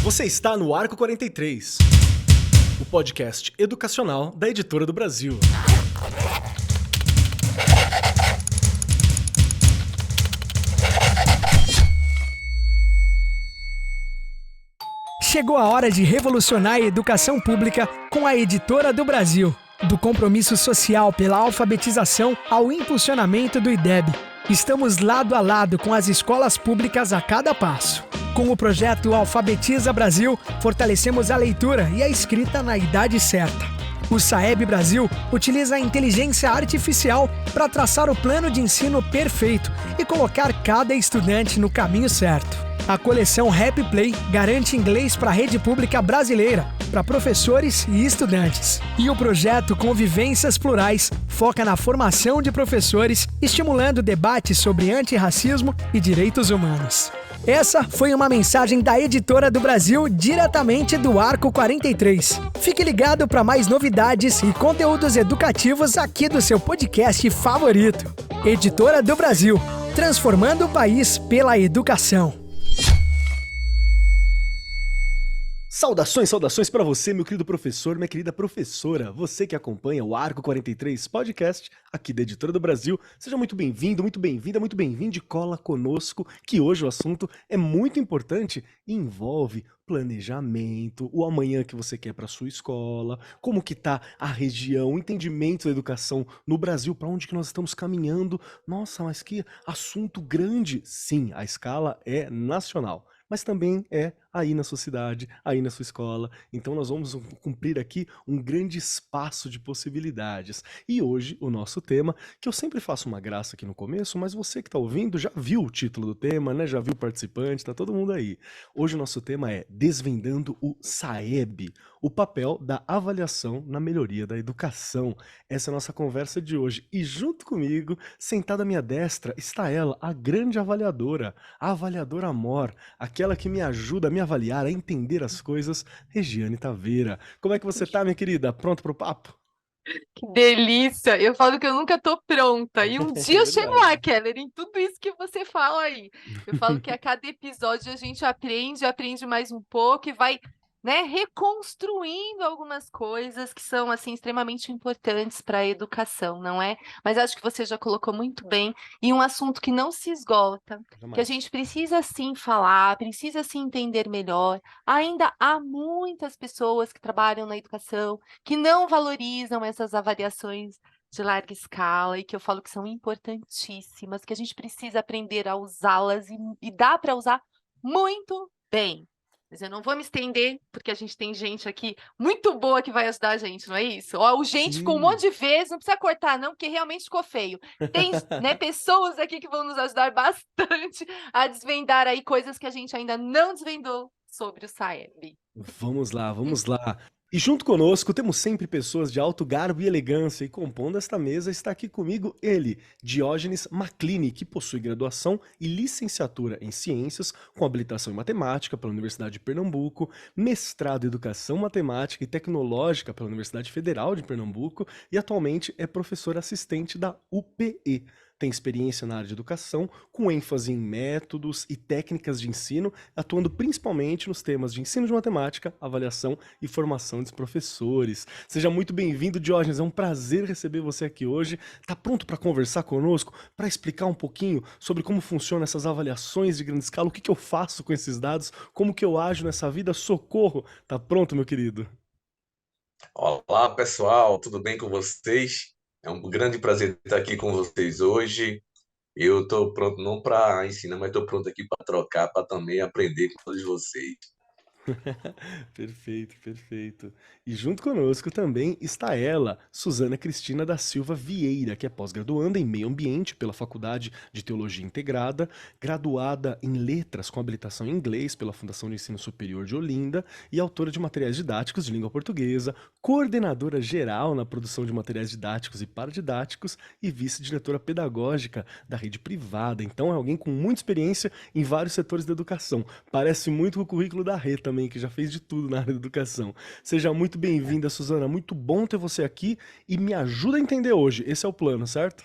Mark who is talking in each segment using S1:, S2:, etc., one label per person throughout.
S1: Você está no Arco 43, o podcast educacional da Editora do Brasil.
S2: Chegou a hora de revolucionar a educação pública com a Editora do Brasil. Do compromisso social pela alfabetização ao impulsionamento do IDEB. Estamos lado a lado com as escolas públicas a cada passo. Com o projeto Alfabetiza Brasil, fortalecemos a leitura e a escrita na idade certa. O SAEB Brasil utiliza a inteligência artificial para traçar o plano de ensino perfeito e colocar cada estudante no caminho certo. A coleção Happy Play garante inglês para a rede pública brasileira, para professores e estudantes. E o projeto Convivências Plurais foca na formação de professores, estimulando debates sobre antirracismo e direitos humanos. Essa foi uma mensagem da Editora do Brasil, diretamente do Arco 43. Fique ligado para mais novidades e conteúdos educativos aqui do seu podcast favorito. Editora do Brasil, transformando o país pela educação.
S1: Saudações para você, meu querido professor, minha querida professora, você que acompanha o Arco 43 podcast aqui da Editora do Brasil. Seja muito bem-vindo, muito bem-vinda, muito bem-vindo e cola conosco, que hoje o assunto é muito importante e envolve planejamento, o amanhã que você quer para sua escola, como que tá a região, o entendimento da educação no Brasil, para onde que nós estamos caminhando. Nossa, mas que assunto grande! Sim, a escala é nacional, mas também é aí na sua cidade, aí na sua escola. Então nós vamos cumprir aqui um grande espaço de possibilidades. E hoje o nosso tema, que eu sempre faço uma graça aqui no começo, mas você que está ouvindo já viu o título do tema, né? Já viu o participante, tá todo mundo aí. Hoje o nosso tema é Desvendando o SAEB, o papel da avaliação na melhoria da educação. Essa é a nossa conversa de hoje. E junto comigo, sentada à minha destra, está ela, a grande avaliadora, a avaliadora Amor, aquela que me ajuda a me avaliar, a entender as coisas, Regiane Taveira. Como é que você tá, minha querida? Pronto pro papo?
S3: Que delícia! Eu falo que eu nunca tô pronta. E um dia eu chego lá, Keller, em tudo isso que você fala aí. Eu falo que a cada episódio a gente aprende mais um pouco e vai, né, reconstruindo algumas coisas que são, assim, extremamente importantes para a educação, não é? Mas acho que você já colocou muito bem. E um assunto que não se esgota, que a gente precisa, sim, falar, precisa, sim, entender melhor. Ainda há muitas pessoas que trabalham na educação que não valorizam essas avaliações de larga escala e que eu falo que são importantíssimas, que a gente precisa aprender a usá-las e dá para usar muito bem. Mas eu não vou me estender, porque a gente tem gente aqui muito boa que vai ajudar a gente, não é isso? Ó, o gente ficou um monte de vezes, não precisa cortar não, porque realmente ficou feio. Tem, né, pessoas aqui que vão nos ajudar bastante a desvendar aí coisas que a gente ainda não desvendou sobre o SAEB.
S1: Vamos lá, vamos lá. E junto conosco temos sempre pessoas de alto garbo e elegância, e compondo esta mesa está aqui comigo ele, Diógenes Maclini, que possui graduação e licenciatura em Ciências, com habilitação em Matemática pela Universidade de Pernambuco, mestrado em Educação Matemática e Tecnológica pela Universidade Federal de Pernambuco e atualmente é professor assistente da UPE. Tem experiência na área de educação, com ênfase em métodos e técnicas de ensino, atuando principalmente nos temas de ensino de matemática, avaliação e formação dos professores. Seja muito bem-vindo, Diógenes, é um prazer receber você aqui hoje. Tá pronto para conversar conosco, para explicar um pouquinho sobre como funcionam essas avaliações de grande escala, o que eu faço com esses dados, como que eu ajo nessa vida? Socorro! Tá pronto, meu querido?
S4: Olá, pessoal, tudo bem com vocês? É um grande prazer estar aqui com vocês hoje. Eu estou pronto não para ensinar, mas estou pronto aqui para trocar, para também aprender com todos vocês.
S1: Perfeito, perfeito. E junto conosco também está ela, Suzana Cristina da Silva Vieira, que é pós-graduanda em Meio Ambiente pela Faculdade de Teologia Integrada, graduada em Letras com habilitação em Inglês pela Fundação de Ensino Superior de Olinda e autora de materiais didáticos de língua portuguesa, coordenadora geral na produção de materiais didáticos e paradidáticos e vice-diretora pedagógica da rede privada. Então é alguém com muita experiência em vários setores da educação. Parece muito com o currículo da Rê também, que já fez de tudo na área da educação. Seja muito bem-vinda, Suzana. Muito bom ter você aqui e me ajuda a entender hoje. Esse é o plano, certo?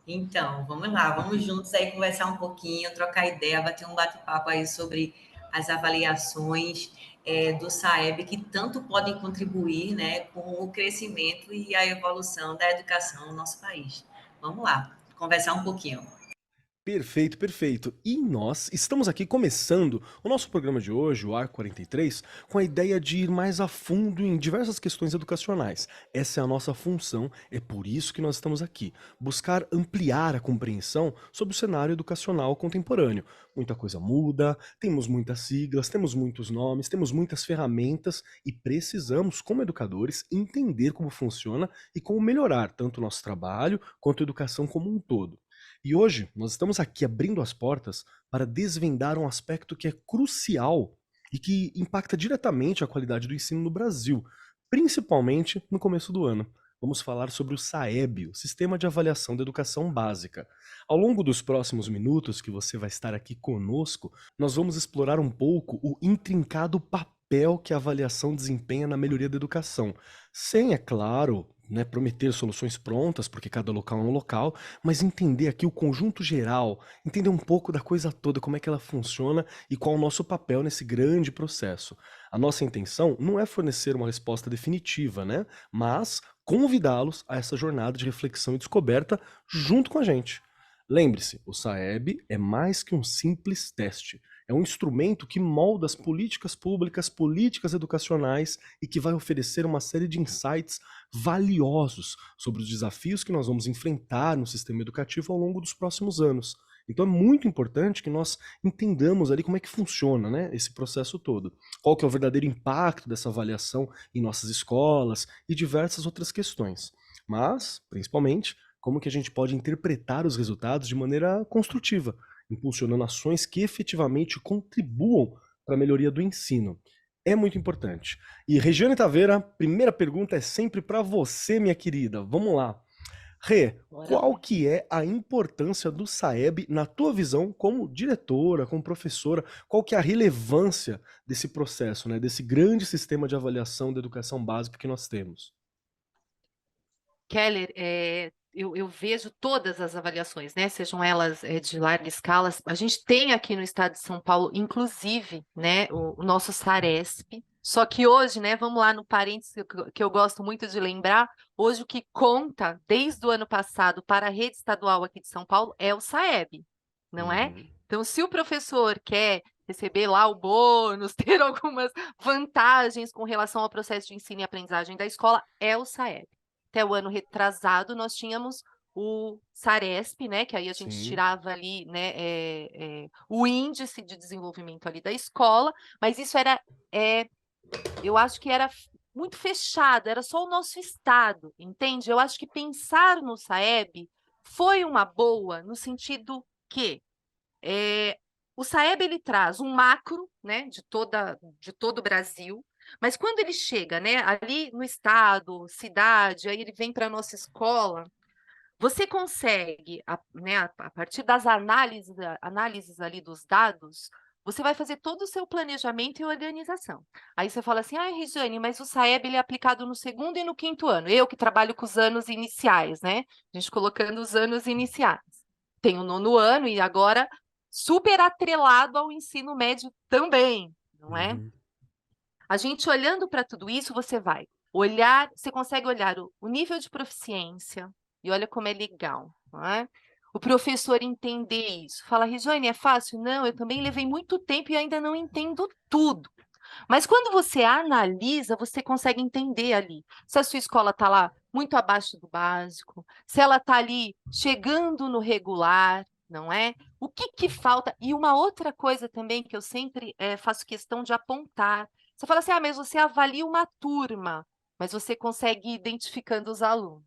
S5: Então, vamos lá, vamos juntos aí conversar um pouquinho, trocar ideia, bater um bate-papo aí sobre as avaliações do SAEB, que tanto podem contribuir, né, com o crescimento e a evolução da educação no nosso país. Vamos lá, conversar um pouquinho.
S1: Perfeito, perfeito. E nós estamos aqui começando o nosso programa de hoje, o Arco 43, com a ideia de ir mais a fundo em diversas questões educacionais. Essa é a nossa função, é por isso que nós estamos aqui. Buscar ampliar a compreensão sobre o cenário educacional contemporâneo. Muita coisa muda, temos muitas siglas, temos muitos nomes, temos muitas ferramentas e precisamos, como educadores, entender como funciona e como melhorar tanto o nosso trabalho quanto a educação como um todo. E hoje nós estamos aqui abrindo as portas para desvendar um aspecto que é crucial e que impacta diretamente a qualidade do ensino no Brasil, principalmente no começo do ano. Vamos falar sobre o SAEB, o Sistema de Avaliação da Educação Básica. Ao longo dos próximos minutos que você vai estar aqui conosco, nós vamos explorar um pouco o intrincado papel que a avaliação desempenha na melhoria da educação, sem, é claro, né, prometer soluções prontas, porque cada local é um local, mas entender aqui o conjunto geral, entender um pouco da coisa toda, como é que ela funciona e qual é o nosso papel nesse grande processo. A nossa intenção não é fornecer uma resposta definitiva, né, mas convidá-los a essa jornada de reflexão e descoberta junto com a gente. Lembre-se, o SAEB é mais que um simples teste. É um instrumento que molda as políticas públicas, políticas educacionais e que vai oferecer uma série de insights valiosos sobre os desafios que nós vamos enfrentar no sistema educativo ao longo dos próximos anos. Então é muito importante que nós entendamos ali como é que funciona, né, esse processo todo. Qual que é o verdadeiro impacto dessa avaliação em nossas escolas e diversas outras questões. Mas, principalmente, como que a gente pode interpretar os resultados de maneira construtiva, impulsionando ações que efetivamente contribuam para a melhoria do ensino. É muito importante. E Regiane Taveira, primeira pergunta é sempre para você, minha querida. Vamos lá. Rê, qual que é a importância do SAEB na tua visão como diretora, como professora? Qual que é a relevância desse processo, né, desse grande sistema de avaliação da educação básica que nós temos?
S3: Keller, eu vejo todas as avaliações, né? Sejam elas de larga escala. A gente tem aqui no estado de São Paulo, inclusive, né, o nosso SARESP. Só que hoje, né, vamos lá no parênteses que eu gosto muito de lembrar, hoje o que conta desde o ano passado para a rede estadual aqui de São Paulo é o SAEB, não é? Então, se o professor quer receber lá o bônus, ter algumas vantagens com relação ao processo de ensino e aprendizagem da escola, é o SAEB. Até o ano retrasado, nós tínhamos o SARESP, né, que aí a gente tirava ali, né, o índice de desenvolvimento ali da escola, mas isso era, eu acho que era muito fechado, era só o nosso estado, entende? Eu acho que pensar no SAEB foi uma boa, no sentido que o SAEB ele traz um macro, né, de todo o Brasil, mas quando ele chega, né, ali no estado, cidade, aí ele vem para a nossa escola, você consegue, né, a partir das análises ali dos dados, você vai fazer todo o seu planejamento e organização. Aí você fala assim, Regiane, mas o SAEB ele é aplicado no segundo e no quinto ano. Eu que trabalho com os anos iniciais, né? A gente colocando os anos iniciais. Tem o nono ano e agora super atrelado ao ensino médio também, não é? A gente olhando para tudo isso, você vai olhar, você consegue olhar o nível de proficiência, e olha como é legal, não é? O professor entender isso. Fala, Regiane, é fácil? Não, eu também levei muito tempo e ainda não entendo tudo. Mas quando você analisa, você consegue entender ali. Se a sua escola está lá muito abaixo do básico, se ela está ali chegando no regular, não é? O que falta? E uma outra coisa também que eu sempre faço questão de apontar. Você fala assim, mas você avalia uma turma, mas você consegue ir identificando os alunos,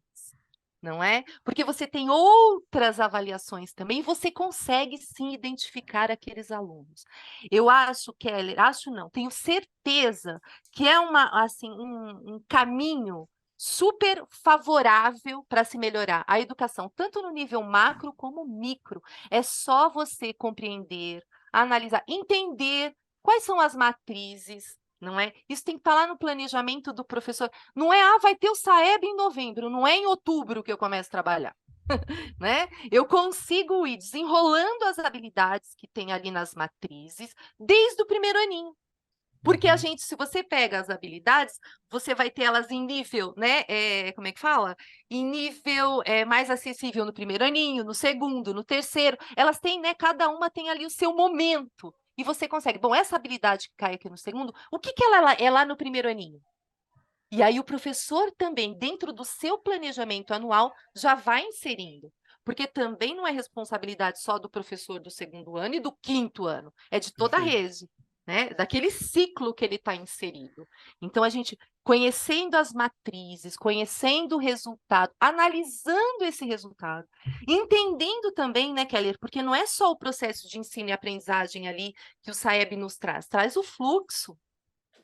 S3: não é? Porque você tem outras avaliações também e você consegue sim identificar aqueles alunos. Eu acho, Keller, acho não, tenho certeza que é um caminho super favorável para se melhorar a educação, tanto no nível macro como micro. É só você compreender, analisar, entender quais são as matrizes, não é? Isso tem que estar lá no planejamento do professor. Não é, vai ter o SAEB em novembro, não é em outubro que eu começo a trabalhar. né? Eu consigo ir desenrolando as habilidades que tem ali nas matrizes desde o primeiro aninho. Porque a gente, se você pega as habilidades, você vai ter elas em nível, né? Como é que fala? Em nível mais acessível no primeiro aninho, no segundo, no terceiro. Elas têm, né? Cada uma tem ali o seu momento. E você consegue. Bom, essa habilidade que cai aqui no segundo, o que ela é lá no primeiro aninho? E aí o professor também, dentro do seu planejamento anual, já vai inserindo. Porque também não é responsabilidade só do professor do segundo ano e do quinto ano, é de toda a
S1: Perfeito.
S3: rede, né? Daquele ciclo que ele está inserido. Então, a gente, conhecendo as matrizes, conhecendo o resultado, analisando esse resultado, entendendo também, né, Keller, porque não é só o processo de ensino e aprendizagem ali que o SAEB nos traz o fluxo.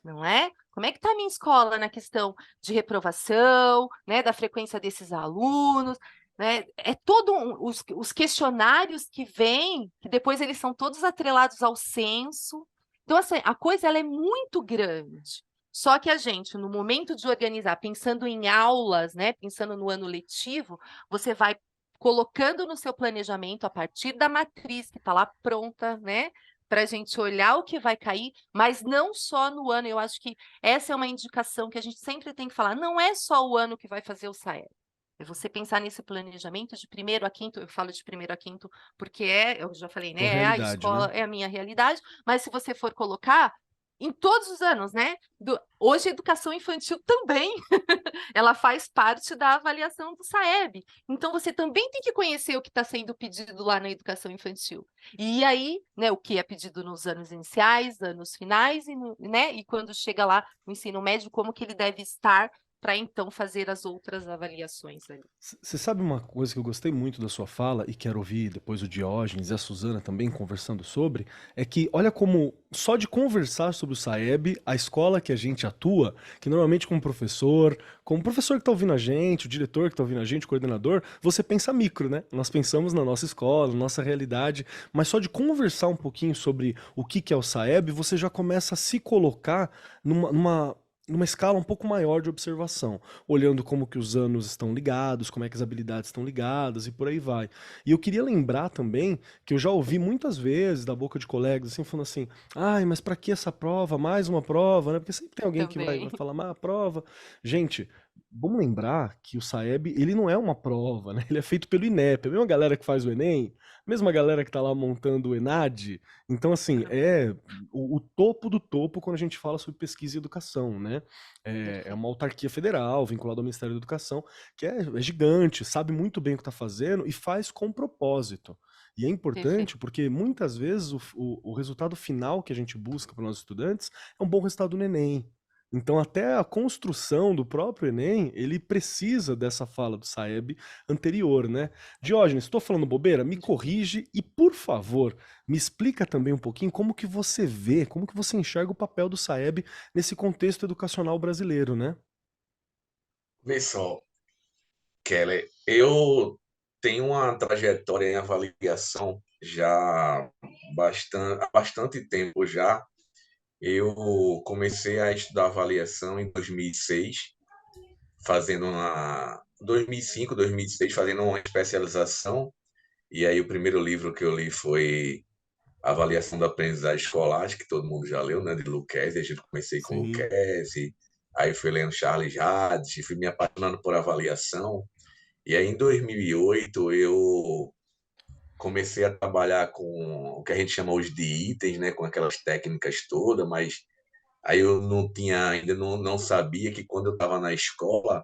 S3: Não é? Como é que está a minha escola na questão de reprovação, né, da frequência desses alunos, né? É todo os questionários que vêm, que depois eles são todos atrelados ao censo. Então, assim, a coisa ela é muito grande. Só que a gente, no momento de organizar, pensando em aulas, né, pensando no ano letivo, você vai colocando no seu planejamento a partir da matriz que está lá pronta, né? Para a gente olhar o que vai cair, mas não só no ano. Eu acho que essa é uma indicação que a gente sempre tem que falar. Não é só o ano que vai fazer o SAEB. É você pensar nesse planejamento de primeiro a quinto. Eu falo de primeiro a quinto porque eu já falei, né?
S1: Tua
S3: É a
S1: realidade,
S3: escola,
S1: né?
S3: é a minha realidade. Mas se você for colocar em todos os anos, né? Hoje a educação infantil também ela faz parte da avaliação do SAEB. Então, você também tem que conhecer o que está sendo pedido lá na educação infantil. E aí, né, o que é pedido nos anos iniciais, anos finais, né, e quando chega lá no ensino médio, como que ele deve estar para então fazer as outras avaliações ali.
S1: Você sabe uma coisa que eu gostei muito da sua fala e quero ouvir depois o Diógenes e a Suzana também conversando sobre, é que olha como só de conversar sobre o SAEB, a escola que a gente atua, que normalmente como o professor que está ouvindo a gente, o diretor que está ouvindo a gente, o coordenador, você pensa micro, né? Nós pensamos na nossa escola, na nossa realidade, mas só de conversar um pouquinho sobre o que é o SAEB, você já começa a se colocar numa escala um pouco maior de observação, olhando como que os anos estão ligados, como é que as habilidades estão ligadas e por aí vai. E eu queria lembrar também que eu já ouvi muitas vezes da boca de colegas assim, falando assim, ai, mas para que essa prova? Mais uma prova, né? Porque sempre tem alguém que vai
S3: Também.
S1: falar, mas a prova... Gente, vamos lembrar que o SAEB, ele não é uma prova, né? Ele é feito pelo INEP, a mesma galera que faz o Enem, a mesma galera que tá lá montando o ENAD. Então, assim, é o topo do topo quando a gente fala sobre pesquisa e educação, né? É uma autarquia federal vinculada ao Ministério da Educação, que é gigante, sabe muito bem o que está fazendo e faz com propósito. E é
S3: Perfeito.
S1: importante porque muitas vezes o resultado final que a gente busca para os nossos estudantes é um bom resultado no Enem. Então, até a construção do próprio Enem, ele precisa dessa fala do Saeb anterior, né? Diógenes, estou falando bobeira? Me corrige e, por favor, me explica também um pouquinho como que você vê, como que você enxerga o papel do Saeb nesse contexto educacional brasileiro, né?
S4: Vê só, Keller, eu tenho uma trajetória em avaliação já há bastante tempo já. Eu comecei a estudar avaliação em 2006, fazendo uma 2005, 2006, fazendo uma especialização. E aí o primeiro livro que eu li foi Avaliação da Aprendizagem Escolar, que todo mundo já leu, né, de Lucchesi. A gente comecei com
S1: Sim.
S4: Lucchesi, aí fui lendo Charles Hatch, fui me apaixonando por avaliação. E aí em 2008 eu comecei a trabalhar com o que a gente chama hoje de itens, né, com aquelas técnicas todas, mas aí eu não tinha, ainda não sabia que quando eu estava na escola,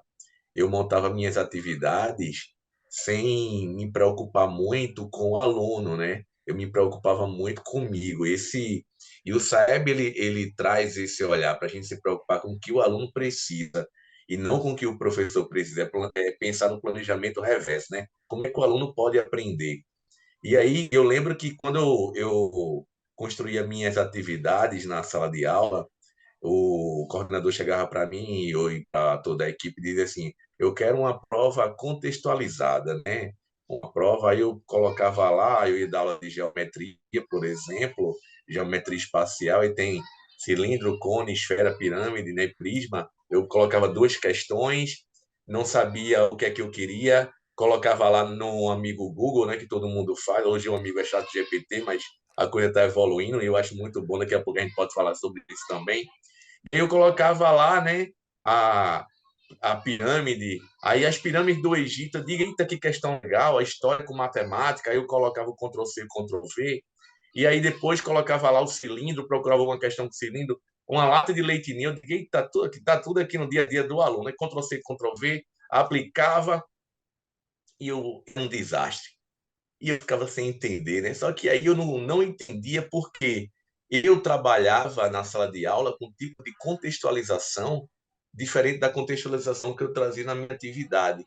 S4: eu montava minhas atividades sem me preocupar muito com o aluno, né? Eu me preocupava muito comigo. E o SAEB ele traz esse olhar para a gente se preocupar com o que o aluno precisa e não com o que o professor precisa. É pensar no planejamento reverso, né? Como é que o aluno pode aprender? E aí eu lembro que quando eu construía minhas atividades na sala de aula, o coordenador chegava para mim e para toda a equipe e dizia assim: eu quero uma prova contextualizada, né? Uma prova, aí eu colocava lá, eu ia dar aula de geometria, por exemplo, geometria espacial, e tem cilindro, cone, esfera, pirâmide, né? Prisma. Eu colocava duas questões, não sabia o que é que eu queria, colocava lá no amigo Google, né, que todo mundo faz. Hoje o amigo é ChatGPT, mas a coisa está evoluindo e eu acho muito bom. Daqui a pouco a gente pode falar sobre isso também. Eu colocava lá, né, a, a pirâmide, aí as pirâmides do Egito, eu digo, eita, que questão legal, a história com matemática, aí eu colocava o Ctrl+C, Ctrl+V, e aí depois colocava lá o cilindro, procurava uma questão com cilindro, uma lata de leite ninho, eu digo, eita, tá tudo aqui no dia a dia do aluno, né? Ctrl+C, Ctrl+V, aplicava, e eu, um desastre. E eu ficava sem entender, né? Só que aí eu não entendia porque eu trabalhava na sala de aula com um tipo de contextualização diferente da contextualização que eu trazia na minha atividade.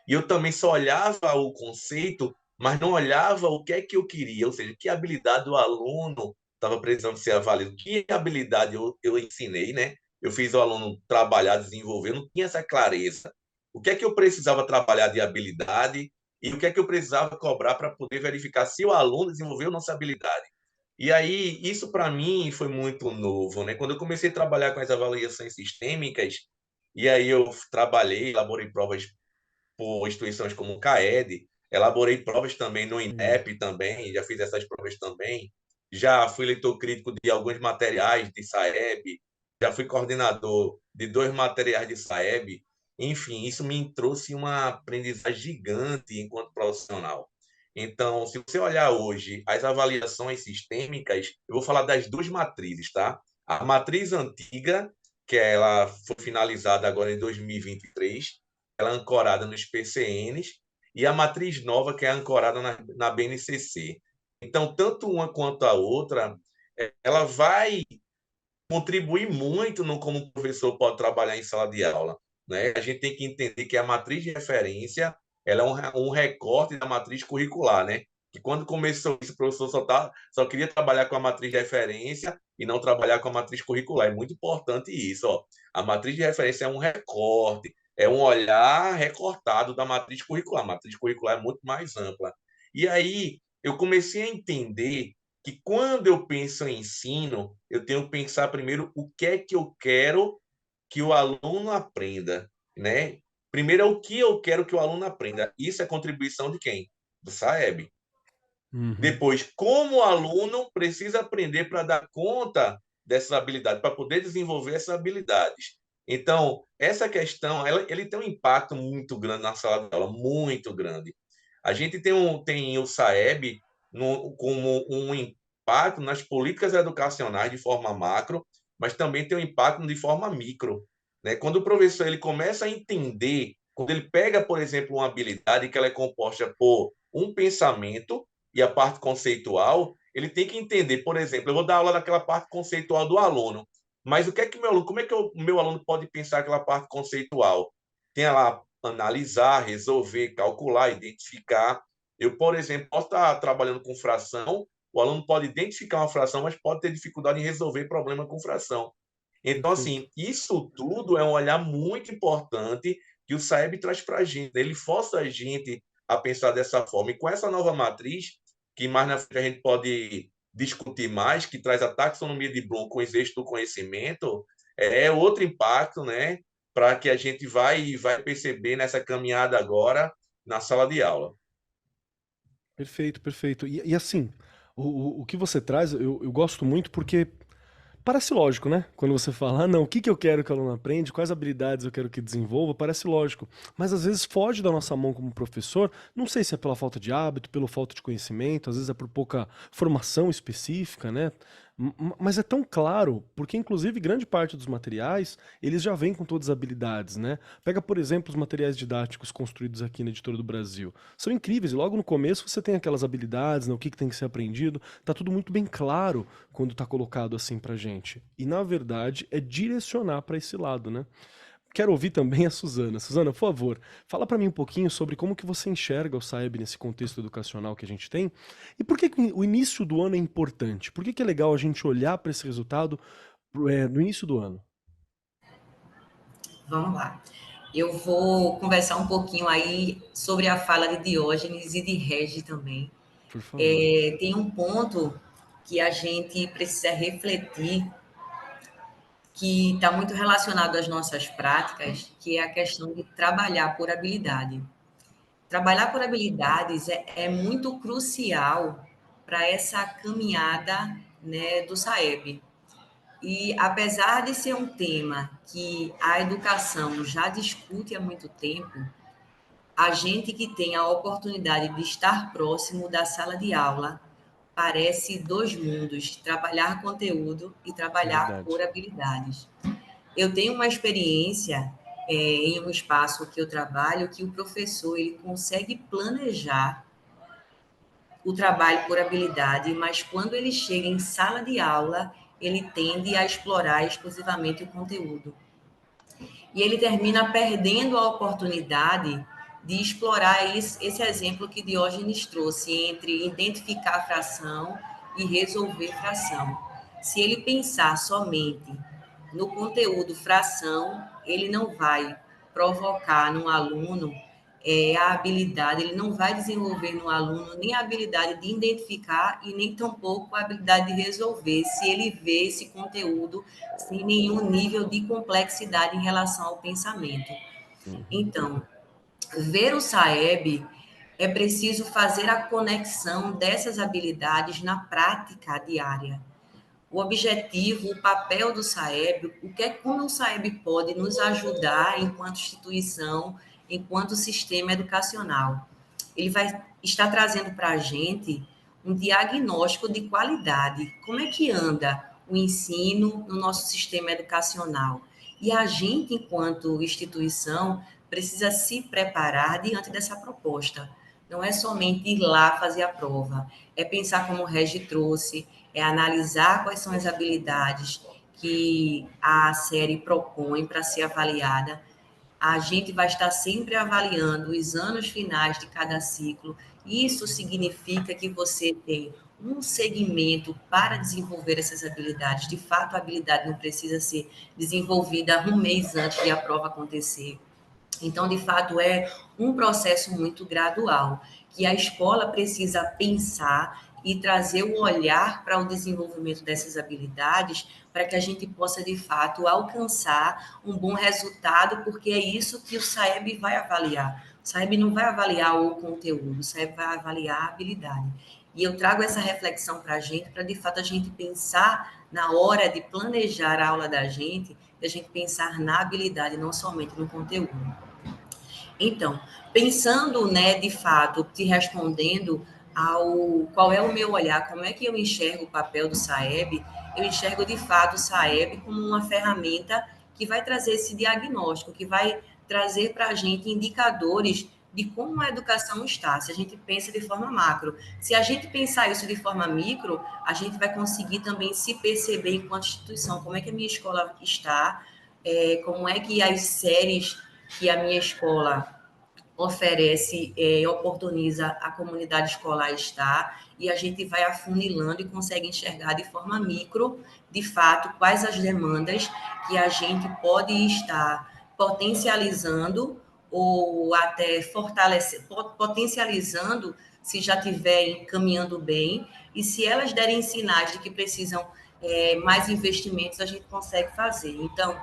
S4: E eu também só olhava o conceito, mas não olhava o que é que eu queria, ou seja, que habilidade o aluno estava precisando ser avaliado, que habilidade eu ensinei, né? Eu fiz o aluno trabalhar, desenvolver, eu não tinha essa clareza. O que é que eu precisava trabalhar de habilidade e o que é que eu precisava cobrar para poder verificar se o aluno desenvolveu nossa habilidade. E aí, isso para mim foi muito novo, né? Quando eu comecei a trabalhar com as avaliações sistêmicas, e aí eu trabalhei, elaborei provas por instituições como o CAED, elaborei provas também no INEP também, já fiz essas provas também, já fui leitor crítico de alguns materiais de SAEB, já fui coordenador de 2 materiais de SAEB, enfim, isso me trouxe uma aprendizagem gigante enquanto profissional. Então, se você olhar hoje as avaliações sistêmicas, eu vou falar das 2 matrizes, tá? A matriz antiga, que ela foi finalizada agora em 2023, ela é ancorada nos PCNs, e a matriz nova, que é ancorada na BNCC. Então, tanto uma quanto a outra, ela vai contribuir muito no como o professor pode trabalhar em sala de aula. Né? A gente tem que entender que a matriz de referência ela é um recorte da matriz curricular, né? Que quando começou isso, o professor só queria trabalhar com a matriz de referência e não trabalhar com a matriz curricular. É muito importante isso. Ó. A matriz de referência é um recorte, é um olhar recortado da matriz curricular. A matriz curricular é muito mais ampla. E aí eu comecei a entender que quando eu penso em ensino, eu tenho que pensar primeiro o que é que eu quero que o aluno aprenda, né? Primeiro é o que eu quero que o aluno aprenda. Isso é contribuição de quem? Do SAEB.
S1: Uhum.
S4: Depois, como o aluno precisa aprender para dar conta dessas habilidades, para poder desenvolver essas habilidades. Então, essa questão, ele tem um impacto muito grande na sala de aula, muito grande. A gente tem o SAEB como um impacto nas políticas educacionais de forma macro, mas também tem um impacto de forma micro. Né? Quando o professor ele começa a entender, quando ele pega, por exemplo, uma habilidade que ela é composta por um pensamento, e a parte conceitual, ele tem que entender, por exemplo, eu vou dar aula daquela parte conceitual do aluno, mas o que é que meu aluno, como é que o meu aluno pode pensar aquela parte conceitual? Tem lá analisar, resolver, calcular, identificar. Eu, por exemplo, posso estar trabalhando com fração, o aluno pode identificar uma fração, mas pode ter dificuldade em resolver problema com fração. Então,
S1: Perfeito.
S4: assim, isso tudo é um olhar muito importante que o SAEB traz para a gente. Ele força a gente a pensar dessa forma. E com essa nova matriz, que mais na frente a gente pode discutir mais, que traz a taxonomia de Bloom com os eixos do conhecimento, é outro impacto, né? Para que a gente vai perceber nessa caminhada agora na sala de aula.
S1: Perfeito, perfeito. E assim, o que você traz, eu gosto muito porque parece lógico, né? Quando você fala, ah, não, o que que eu quero que o aluno aprenda, quais habilidades eu quero que desenvolva, parece lógico. Mas às vezes foge da nossa mão como professor, não sei se é pela falta de hábito, pela falta de conhecimento, às vezes é por pouca formação específica, né? Mas é tão claro, porque inclusive grande parte dos materiais, eles já vêm com todas as habilidades, né? Pega, por exemplo, os materiais didáticos construídos aqui na Editora do Brasil. São incríveis, e logo no começo você tem aquelas habilidades, né, o que que tem que ser aprendido, tá tudo muito bem claro quando tá colocado assim pra gente. E na verdade é direcionar para esse lado, né? Quero ouvir também a Suzana. Suzana, por favor, fala para mim um pouquinho sobre como que você enxerga o SAEB nesse contexto educacional que a gente tem e por que que o início do ano é importante? Por que que é legal a gente olhar para esse resultado no início do ano?
S5: Vamos lá. Eu vou conversar um pouquinho aí sobre a fala de Diógenes e de Regi também.
S1: Por favor.
S5: Tem um ponto que a gente precisa refletir, que está muito relacionado às nossas práticas, que é a questão de trabalhar por habilidade. Trabalhar por habilidades é muito crucial para essa caminhada, né, do SAEB. E apesar de ser um tema que a educação já discute há muito tempo, a gente que tem a oportunidade de estar próximo da sala de aula parece dois mundos, trabalhar conteúdo e
S1: É
S5: trabalhar por
S1: verdade.
S5: habilidades. Eu tenho uma experiência em um espaço que eu trabalho que o professor ele consegue planejar o trabalho por habilidade, mas quando ele chega em sala de aula, ele tende a explorar exclusivamente o conteúdo. E ele termina perdendo a oportunidade de explorar esse exemplo que Diógenes trouxe entre identificar a fração e resolver fração. Se ele pensar somente no conteúdo fração, ele não vai provocar no aluno a habilidade, ele não vai desenvolver no aluno nem a habilidade de identificar e nem tampouco a habilidade de resolver, se ele vê esse conteúdo sem nenhum nível de complexidade em relação ao pensamento.
S1: Uhum.
S5: Então, ver o SAEB é preciso fazer a conexão dessas habilidades na prática diária. O objetivo, o papel do SAEB, como o SAEB pode nos ajudar enquanto instituição, enquanto sistema educacional. Ele vai estar trazendo para a gente um diagnóstico de qualidade. Como é que anda o ensino no nosso sistema educacional? E a gente, enquanto instituição, precisa se preparar diante dessa proposta. Não é somente ir lá fazer a prova, é pensar como o Regi trouxe, é analisar quais são as habilidades que a série propõe para ser avaliada. A gente vai estar sempre avaliando os anos finais de cada ciclo. Isso significa que você tem um segmento para desenvolver essas habilidades. De fato, a habilidade não precisa ser desenvolvida um mês antes de a prova acontecer. Então, de fato, é um processo muito gradual, que a escola precisa pensar e trazer o olhar para o desenvolvimento dessas habilidades, para que a gente possa, de fato, alcançar um bom resultado, porque é isso que o SAEB vai avaliar. O SAEB não vai avaliar o conteúdo, o SAEB vai avaliar a habilidade. E eu trago essa reflexão para a gente, para, de fato, a gente pensar na hora de planejar a aula da gente, a gente pensar na habilidade, não somente no conteúdo. Então, pensando, né, de fato, te respondendo ao qual é o meu olhar, como é que eu enxergo o papel do SAEB, eu enxergo de fato o SAEB como uma ferramenta que vai trazer esse diagnóstico, que vai trazer para a gente indicadores de como a educação está, se a gente pensa de forma macro. Se a gente pensar isso de forma micro, a gente vai conseguir também se perceber enquanto instituição, como é que a minha escola está, como é que as séries que a minha escola oferece, oportuniza a comunidade escolar estar, e a gente vai afunilando e consegue enxergar de forma micro, de fato, quais as demandas que a gente pode estar potencializando ou até potencializando se já estiver caminhando bem, e se elas derem sinais de que precisam mais investimentos, a gente consegue fazer. Então,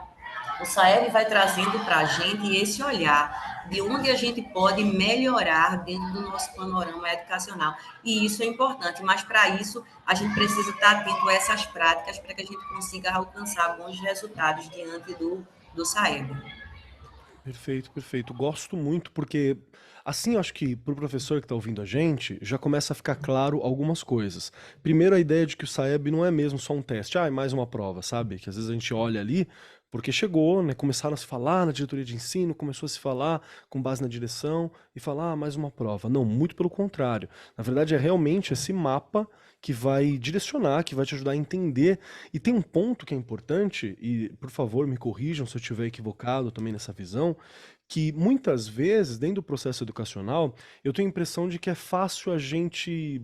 S5: o SAEB vai trazendo para a gente esse olhar de onde a gente pode melhorar dentro do nosso panorama educacional. E isso é importante, mas para isso a gente precisa estar atento a essas práticas para que a gente consiga alcançar bons resultados diante do SAEB.
S1: Perfeito, perfeito. Gosto muito porque, assim, eu acho que para o professor que está ouvindo a gente, já começa a ficar claro algumas coisas. Primeiro, a ideia de que o SAEB não é mesmo só um teste, é mais uma prova, sabe? Que às vezes a gente olha ali, porque chegou, né? Começaram a se falar na diretoria de ensino, começou a se falar com base na direção e falar, mais uma prova. Não, muito pelo contrário. Na verdade, é realmente esse mapa que vai direcionar, que vai te ajudar a entender. E tem um ponto que é importante, e por favor me corrijam se eu estiver equivocado também nessa visão, que muitas vezes, dentro do processo educacional, eu tenho a impressão de que é fácil a gente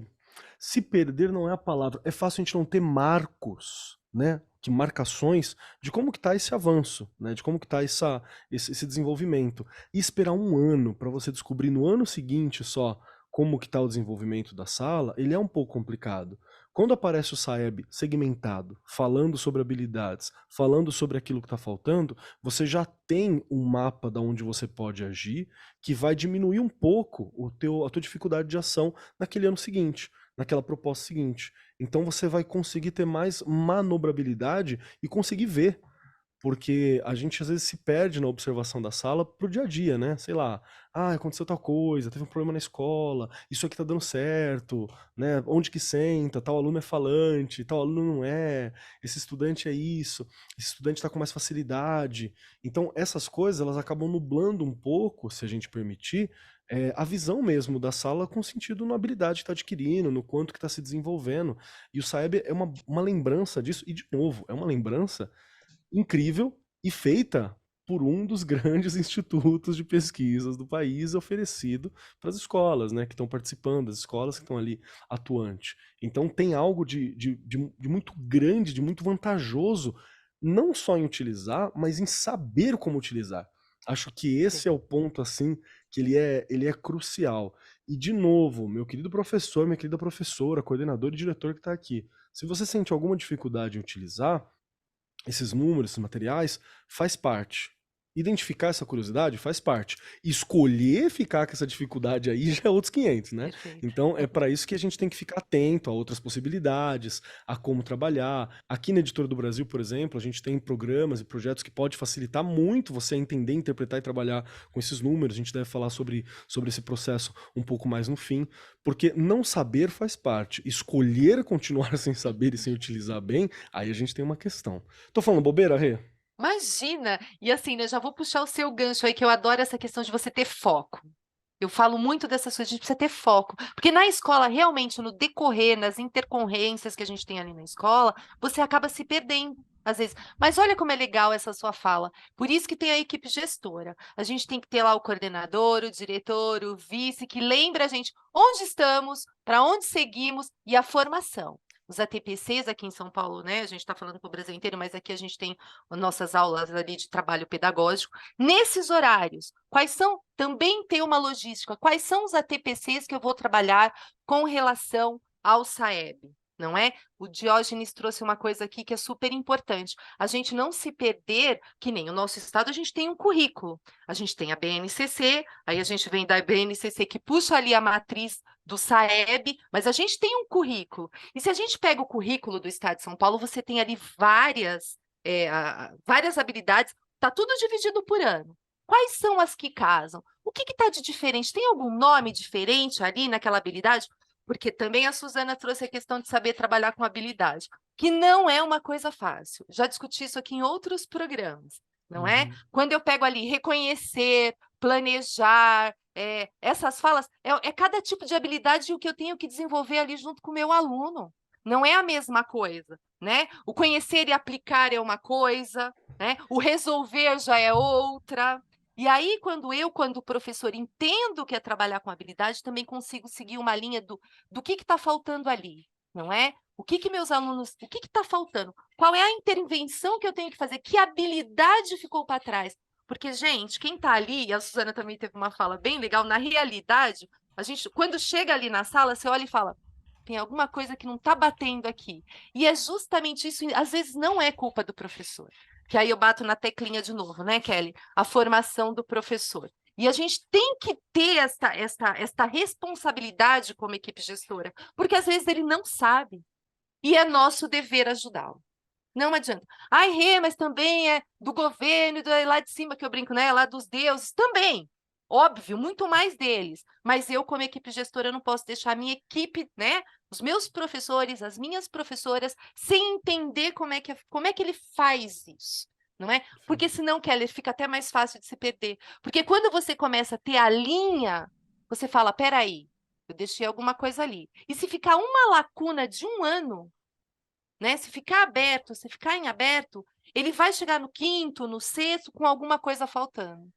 S1: se perder, não é a palavra, é fácil a gente não ter marcos, né? Que marcações de como que tá esse avanço, né? De como que tá esse desenvolvimento. E esperar um ano para você descobrir no ano seguinte só como que tá o desenvolvimento da sala, ele é um pouco complicado. Quando aparece o SAEB segmentado, falando sobre habilidades, falando sobre aquilo que está faltando, você já tem um mapa de onde você pode agir, que vai diminuir um pouco a tua dificuldade de ação naquele ano seguinte, naquela proposta seguinte. Então você vai conseguir ter mais manobrabilidade e conseguir ver. Porque a gente às vezes se perde na observação da sala pro dia a dia, né? Sei lá, aconteceu tal coisa, teve um problema na escola, isso aqui tá dando certo, né? Onde que senta, tal aluno é falante, tal aluno não é, esse estudante é isso, esse estudante tá com mais facilidade. Então essas coisas, elas acabam nublando um pouco, se a gente permitir, a visão mesmo da sala com sentido na habilidade que está adquirindo, no quanto que está se desenvolvendo. E o SAEB é uma lembrança disso, e de novo, é uma lembrança incrível e feita por um dos grandes institutos de pesquisas do país, oferecido para as escolas, né, que estão participando, as escolas que estão ali atuantes. Então tem algo de muito grande, de muito vantajoso, não só em utilizar, mas em saber como utilizar. Acho que esse é o ponto, assim, que ele é crucial. E, de novo, meu querido professor, minha querida professora, coordenador e diretor que está aqui, se você sente alguma dificuldade em utilizar esses números, esses materiais, faz parte. Identificar essa curiosidade faz parte. Escolher ficar com essa dificuldade aí já é outros 500, né?
S3: Perfeito.
S1: Então é para isso que a gente tem que ficar atento a outras possibilidades, a como trabalhar. Aqui na Editora do Brasil, por exemplo, a gente tem programas e projetos que pode facilitar muito você entender, interpretar e trabalhar com esses números. A gente deve falar sobre esse processo um pouco mais no fim, porque não saber faz parte. Escolher continuar sem saber e sem utilizar bem, aí a gente tem uma questão. Tô falando bobeira, Rê?
S3: Imagina! E assim, né, já vou puxar o seu gancho aí, que eu adoro essa questão de você ter foco. Eu falo muito dessas coisas, a gente precisa ter foco. Porque na escola, realmente, no decorrer, nas intercorrências que a gente tem ali na escola, você acaba se perdendo, às vezes. Mas olha como é legal essa sua fala. Por isso que tem a equipe gestora. A gente tem que ter lá o coordenador, o diretor, o vice, que lembra a gente onde estamos, para onde seguimos e a formação. Os ATPCs aqui em São Paulo, né? A gente está falando para o Brasil inteiro, mas aqui a gente tem as nossas aulas ali de trabalho pedagógico. Nesses horários, quais são? Também tem uma logística. Quais são os ATPCs que eu vou trabalhar com relação ao SAEB? Não é? O Diógenes trouxe uma coisa aqui que é super importante. A gente não se perder, que nem o nosso estado, a gente tem um currículo. A gente tem a BNCC, aí a gente vem da BNCC que puxa ali a matriz do SAEB, mas a gente tem um currículo. E se a gente pega o currículo do Estado de São Paulo, você tem ali várias habilidades, está tudo dividido por ano. Quais são as que casam? O que está de diferente? Tem algum nome diferente ali naquela habilidade? Porque também a Suzana trouxe a questão de saber trabalhar com habilidade, que não é uma coisa fácil. Já discuti isso aqui em outros programas, não é? Quando eu pego ali reconhecer, planejar, essas falas, é cada tipo de habilidade o que eu tenho que desenvolver ali junto com o meu aluno. Não é a mesma coisa, né? O conhecer e aplicar é uma coisa, né? O resolver já é outra. E aí, quando professor, entendo que é trabalhar com habilidade, também consigo seguir uma linha do que está faltando ali, não é? O que meus alunos, o que está faltando? Qual é a intervenção que eu tenho que fazer? Que habilidade ficou para trás? Porque, gente, quem está ali, a Suzana também teve uma fala bem legal, na realidade, a gente, quando chega ali na sala, você olha e fala, tem alguma coisa que não está batendo aqui. E é justamente isso, às vezes não é culpa do professor. Que aí eu bato na teclinha de novo, né, Kelly? A formação do professor. E a gente tem que ter esta responsabilidade como equipe gestora, porque às vezes ele não sabe. E é nosso dever ajudá-lo. Não adianta. Ai, Rê, mas também é do governo, lá de cima que eu brinco, né? Lá dos deuses, também. Óbvio, muito mais deles. Mas eu, como equipe gestora, não posso deixar a minha equipe, né? Os meus professores, as minhas professoras, sem entender como é que ele faz isso. Não é? Porque senão, Kelly, fica até mais fácil de se perder. Porque quando você começa a ter a linha, você fala, peraí, eu deixei alguma coisa ali. E se ficar uma lacuna de um ano, né? Se ficar aberto, se ficar em aberto, ele vai chegar no quinto, no sexto, com alguma coisa faltando.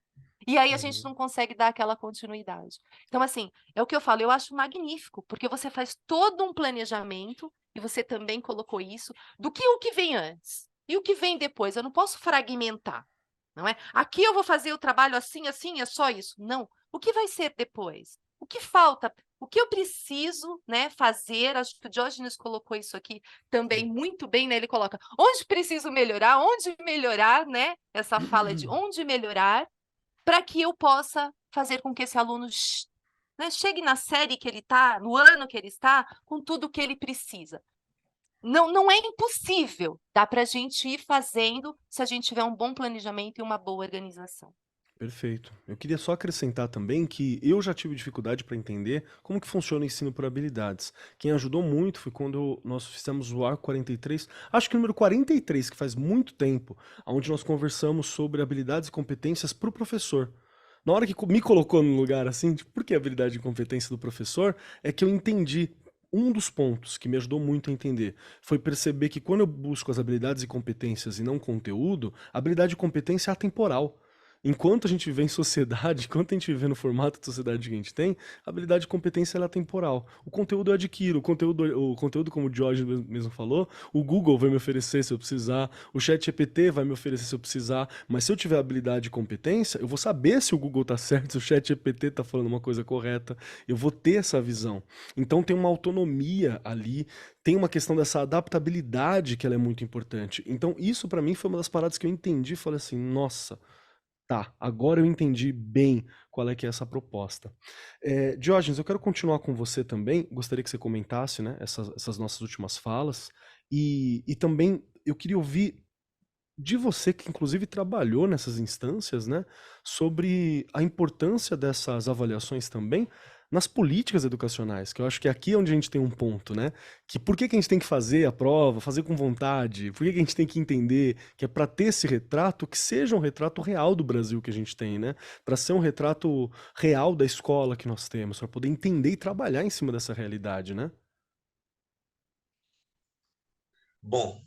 S3: E aí a gente não consegue dar aquela continuidade. Então, assim, é o que eu falo, eu acho magnífico, porque você faz todo um planejamento, e você também colocou isso, do que o que vem antes e o que vem depois. Eu não posso fragmentar, não é? Aqui eu vou fazer o trabalho assim, assim, é só isso. Não. O que vai ser depois? O que falta? O que eu preciso, né, fazer? Acho que o Diógenes colocou isso aqui também muito bem, né? Ele coloca onde preciso melhorar, né? Essa fala de onde melhorar para que eu possa fazer com que esse aluno né, chegue na série que ele está, no ano que ele está, com tudo o que ele precisa. Não é impossível, dá para a gente ir fazendo se a gente tiver um bom planejamento e uma boa organização.
S1: Perfeito. Eu queria só acrescentar também que eu já tive dificuldade para entender como que funciona o ensino por habilidades. Quem ajudou muito foi quando nós fizemos o Arco 43, acho que o número 43, que faz muito tempo, onde nós conversamos sobre habilidades e competências para o professor. Na hora que me colocou no lugar assim, tipo, por que habilidade e competência do professor, é que eu entendi. Um dos pontos que me ajudou muito a entender foi perceber que quando eu busco as habilidades e competências e não conteúdo, habilidade e competência é atemporal. Enquanto a gente vive em sociedade, enquanto a gente vive no formato de sociedade que a gente tem, a habilidade e competência ela é temporal. O conteúdo eu adquiro, o conteúdo como o Jorge mesmo falou, o Google vai me oferecer se eu precisar, o ChatGPT vai me oferecer se eu precisar, mas se eu tiver habilidade e competência, eu vou saber se o Google tá certo, se o ChatGPT tá falando uma coisa correta, eu vou ter essa visão. Então tem uma autonomia ali, tem uma questão dessa adaptabilidade que ela é muito importante. Então isso para mim foi uma das paradas que eu entendi e falei assim, nossa, tá, agora eu entendi bem qual é que é essa proposta. Diógenes, eu quero continuar com você também, gostaria que você comentasse, né, essas nossas últimas falas, e também eu queria ouvir de você, que inclusive trabalhou nessas instâncias, né, sobre a importância dessas avaliações também nas políticas educacionais, que eu acho que aqui é onde a gente tem um ponto, né? Que por que que a gente tem que fazer a prova, fazer com vontade, por que que a gente tem que entender que é para ter esse retrato, que seja um retrato real do Brasil que a gente tem, né? Para ser um retrato real da escola que nós temos, para poder entender e trabalhar em cima dessa realidade, né?
S4: Bom,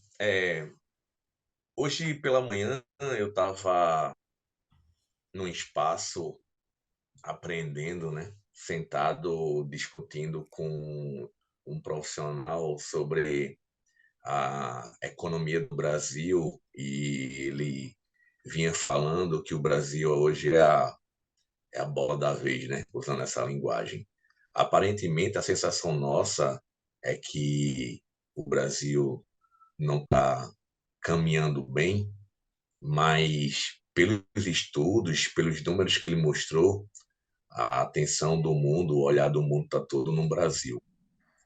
S4: hoje pela manhã eu estava num espaço aprendendo, né? Sentado discutindo com um profissional sobre a economia do Brasil e ele vinha falando que o Brasil hoje é a bola da vez, né? Usando essa linguagem. Aparentemente, a sensação nossa é que o Brasil não está caminhando bem, mas pelos estudos, pelos números que ele mostrou, a atenção do mundo, o olhar do mundo está todo no Brasil.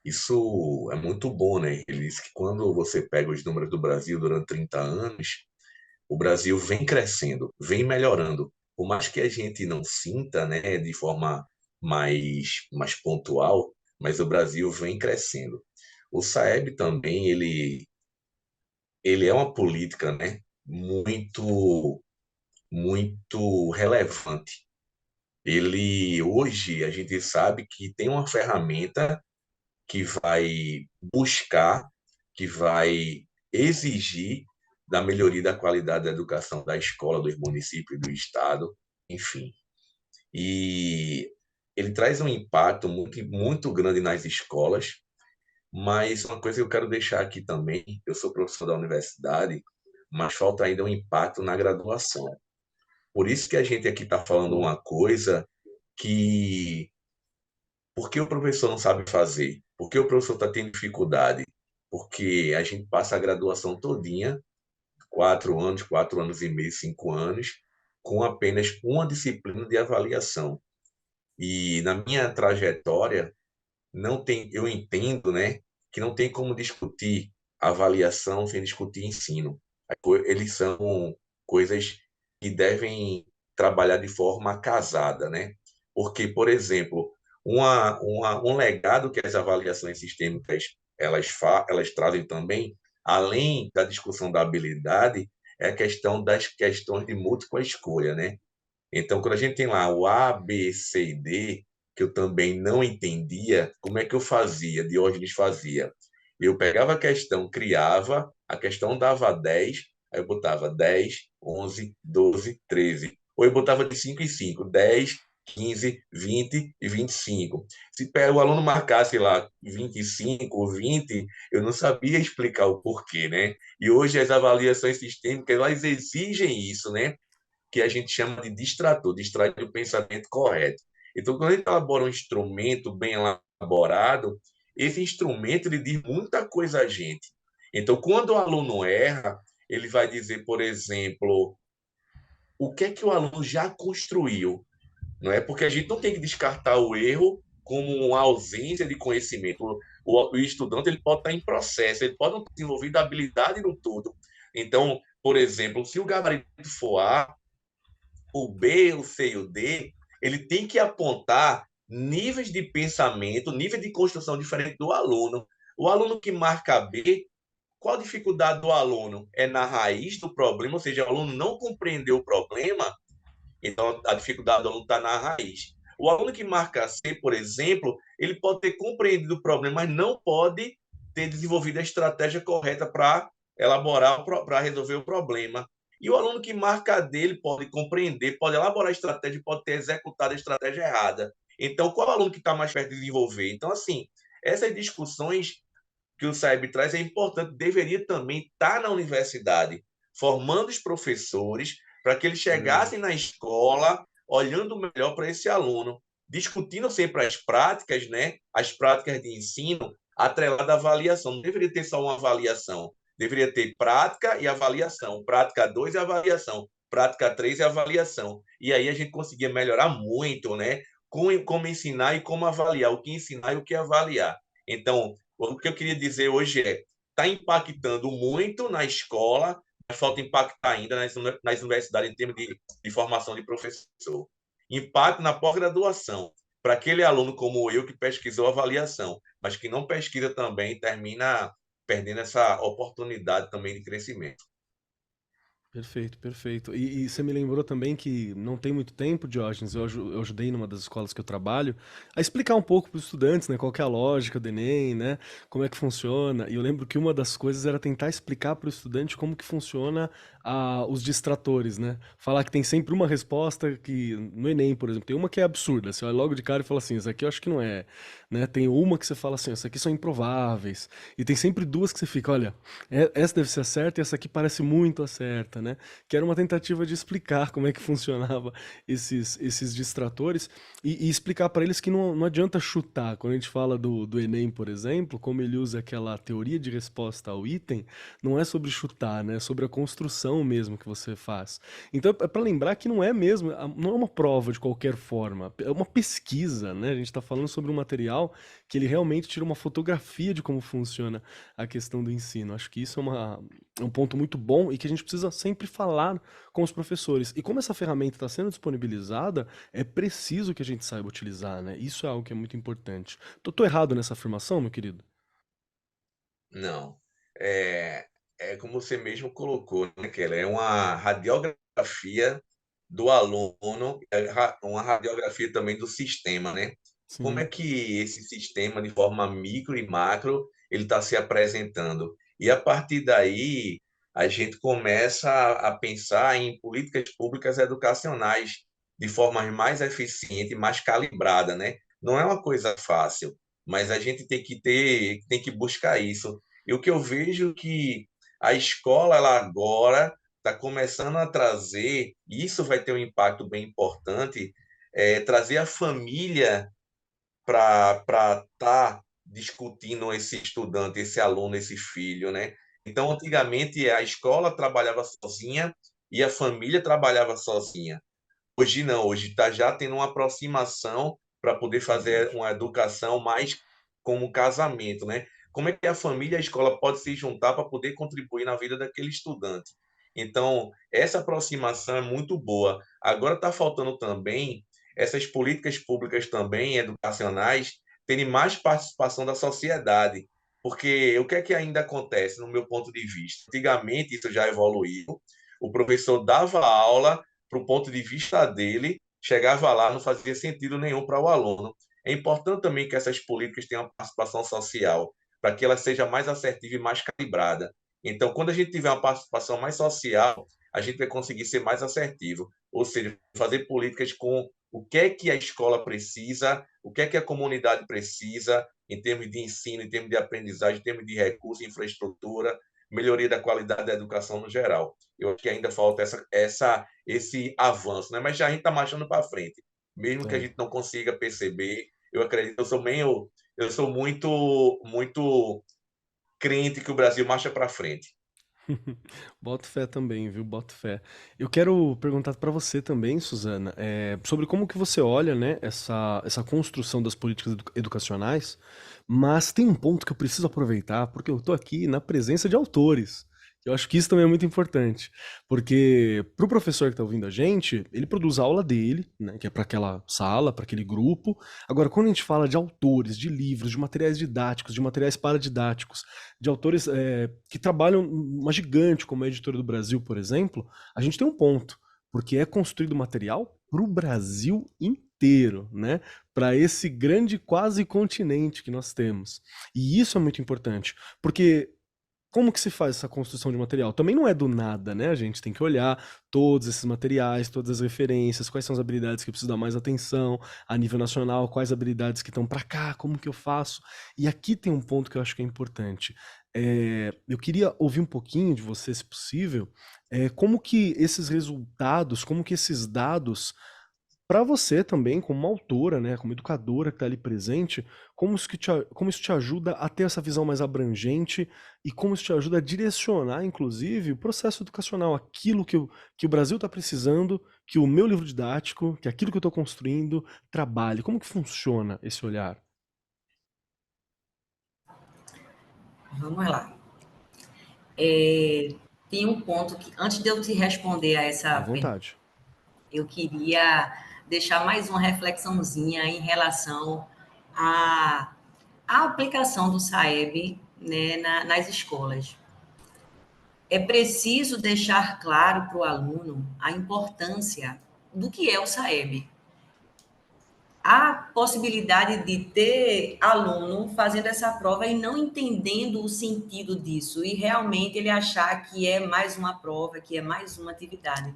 S4: Isso é muito bom, né? Ele disse que quando você pega os números do Brasil durante 30 anos, o Brasil vem crescendo, vem melhorando. Por mais que a gente não sinta, né, de forma mais pontual, mas o Brasil vem crescendo. O Saeb também, ele é uma política, né, muito relevante. Ele, hoje, a gente sabe que tem uma ferramenta que vai buscar, que vai exigir da melhoria da qualidade da educação da escola, dos municípios, do estado, enfim. E ele traz um impacto muito grande nas escolas, mas uma coisa que eu quero deixar aqui também, eu sou professor da universidade, mas falta ainda um impacto na graduação. Por isso que a gente aqui está falando uma coisa que por que o professor não sabe fazer? Por que o professor está tendo dificuldade? Porque a gente passa a graduação todinha, 4 anos, 4 anos e meio, 5 anos, com apenas uma disciplina de avaliação. E na minha trajetória, não tem, eu entendo, né, que não tem como discutir avaliação sem discutir ensino. Eles são coisas que devem trabalhar de forma casada, né? Porque, por exemplo, um legado que as avaliações sistêmicas elas trazem também, além da discussão da habilidade, é a questão das questões de múltipla escolha, né? Então, quando a gente tem lá o A, B, C e D, que eu também não entendia, como é que eu fazia? Diógenes fazia. Eu pegava a questão, criava, a questão dava 10, aí eu botava 10, 11, 12, 13. Ou eu botava de 5 em 5, 10, 15, 20 e 25. Se o aluno marcasse lá 25, 20, eu não sabia explicar o porquê, né? E hoje as avaliações sistêmicas, elas exigem isso, né? Que a gente chama de distrator, distrai do pensamento correto. Então, quando a gente elabora um instrumento bem elaborado, esse instrumento ele diz muita coisa a gente. Então, quando o aluno erra, ele vai dizer, por exemplo, o que é que o aluno já construiu, não é? Porque a gente não tem que descartar o erro como uma ausência de conhecimento. O estudante ele pode estar em processo, ele pode não ter desenvolvido a habilidade no todo. Então, por exemplo, se o gabarito for A, o B, o C e o D, ele tem que apontar níveis de pensamento, nível de construção diferente do aluno. O aluno que marca B, qual a dificuldade do aluno? É na raiz do problema, ou seja, o aluno não compreendeu o problema, então a dificuldade do aluno está na raiz. O aluno que marca C, por exemplo, ele pode ter compreendido o problema, mas não pode ter desenvolvido a estratégia correta para elaborar, para resolver o problema. E o aluno que marca D, ele pode compreender, pode elaborar a estratégia, pode ter executado a estratégia errada. Então, qual aluno que está mais perto de desenvolver? Então, assim, essas discussões que o SAEB traz é importante, deveria também estar na universidade, formando os professores para que eles chegassem na escola olhando melhor para esse aluno, discutindo sempre as práticas, né? As práticas de ensino atrelada à avaliação. Não deveria ter só uma avaliação, deveria ter prática e avaliação, prática 2 e avaliação, prática 3 e avaliação. E aí a gente conseguia melhorar muito, né? Como ensinar e como avaliar, o que ensinar e o que avaliar. Então, o que eu queria dizer hoje é, está impactando muito na escola, mas falta impactar ainda nas universidades em termos de formação de professor. Impacto na pós-graduação, para aquele aluno como eu que pesquisou avaliação, mas que não pesquisa também, termina perdendo essa oportunidade também de crescimento.
S1: Perfeito, perfeito. E você me lembrou também que não tem muito tempo, Diógenes, eu ajudei numa das escolas que eu trabalho a explicar um pouco para os estudantes, né, qual que é a lógica do Enem, né, como é que funciona. E eu lembro que uma das coisas era tentar explicar para o estudante como que funciona os distratores, né? Falar que tem sempre uma resposta que no Enem, por exemplo, tem uma que é absurda. Você olha logo de cara e fala assim, isso aqui eu acho que não é, né? Tem uma que você fala assim, isso aqui são improváveis. E tem sempre duas que você fica, olha, essa deve ser a certa e essa aqui parece muito a certa, né? Que era uma tentativa de explicar como é que funcionava esses distratores e explicar para eles que não adianta chutar. Quando a gente fala do Enem, por exemplo, como ele usa aquela teoria de resposta ao item, não é sobre chutar, né? É sobre a construção mesmo que você faz. Então é para lembrar que não é mesmo, não é uma prova de qualquer forma, é uma pesquisa, né? A gente está falando sobre um material que ele realmente tira uma fotografia de como funciona a questão do ensino. Acho que isso é um ponto muito bom e que a gente precisa sempre falar com os professores. E como essa ferramenta está sendo disponibilizada, é preciso que a gente saiba utilizar, né? Isso é algo que é muito importante. Tô errado nessa afirmação, meu querido?
S4: Não. É, é como você mesmo colocou, né, Keller? É uma radiografia do aluno, uma radiografia também do sistema, né? Como é
S1: Sim.
S4: que esse sistema, de forma micro e macro, ele está se apresentando? E a partir daí, a gente começa a pensar em políticas públicas educacionais de forma mais eficiente, mais calibrada, né? Não é uma coisa fácil, mas a gente tem que buscar isso. E o que eu vejo que a escola, ela agora está começando a trazer, e isso vai ter um impacto bem importante, trazer a família para estar discutindo esse estudante, esse aluno, esse filho, né? Então, antigamente, a escola trabalhava sozinha e a família trabalhava sozinha. Hoje não, hoje está já tendo uma aproximação para poder fazer uma educação mais como casamento, né? Como é que a família e a escola podem se juntar para poder contribuir na vida daquele estudante? Então, essa aproximação é muito boa. Agora está faltando também essas políticas públicas também educacionais terem mais participação da sociedade, porque o que é que ainda acontece no meu ponto de vista? Antigamente isso já evoluiu, o professor dava aula para o ponto de vista dele, chegava lá, não fazia sentido nenhum para o aluno. É importante também que essas políticas tenham uma participação social, para que ela seja mais assertiva e mais calibrada. Então, quando a gente tiver uma participação mais social, a gente vai conseguir ser mais assertivo, ou seja, fazer políticas com o que é que a escola precisa, o que é que a comunidade precisa, em termos de ensino, em termos de aprendizagem, em termos de recursos, infraestrutura, melhoria da qualidade da educação no geral. Eu acho que ainda falta esse avanço, né? Mas já a gente está marchando para frente. mesmo que a
S1: É.
S4: gente não consiga perceber. Eu acredito, eu sou muito crente que o Brasil marcha para frente.
S1: Boto fé também, viu? Boto fé. Eu quero perguntar para você também, Suzana, sobre como que você olha, né, essa construção das políticas educacionais, mas tem um ponto que eu preciso aproveitar, porque eu tô aqui na presença de autores. Eu acho que isso também é muito importante, porque para o professor que está ouvindo a gente, ele produz a aula dele, né, que é para aquela sala, para aquele grupo. Agora, quando a gente fala de autores, de livros, de materiais didáticos, de materiais paradidáticos, de autores que trabalham uma gigante como a Editora do Brasil, por exemplo, a gente tem um ponto, porque é construído material para o Brasil inteiro, né? Para esse grande quase continente que nós temos. E isso é muito importante, porque como que se faz essa construção de material? Também não é do nada, né? A gente tem que olhar todos esses materiais, todas as referências, quais são as habilidades que eu preciso dar mais atenção a nível nacional, quais habilidades que estão para cá, como que eu faço. E aqui tem um ponto que eu acho que é importante. Eu queria ouvir um pouquinho de você, se possível, como que esses resultados, como que esses dados para você também, como uma autora, né, como educadora que está ali presente, como isso te ajuda a ter essa visão mais abrangente e como isso te ajuda a direcionar, inclusive, o processo educacional, aquilo que o Brasil está precisando, que o meu livro didático, que aquilo que eu estou construindo, trabalhe. Como que funciona esse olhar?
S5: Vamos lá. Tem um ponto que, antes de eu te responder a
S1: À
S5: essa pergunta,
S1: vontade.
S5: eu queria deixar mais uma reflexãozinha em relação à, à aplicação do SAEB, né, nas escolas. É preciso deixar claro para o aluno a importância do que é o SAEB. Há possibilidade de ter aluno fazendo essa prova e não entendendo o sentido disso, e realmente ele achar que é mais uma prova, que é mais uma atividade.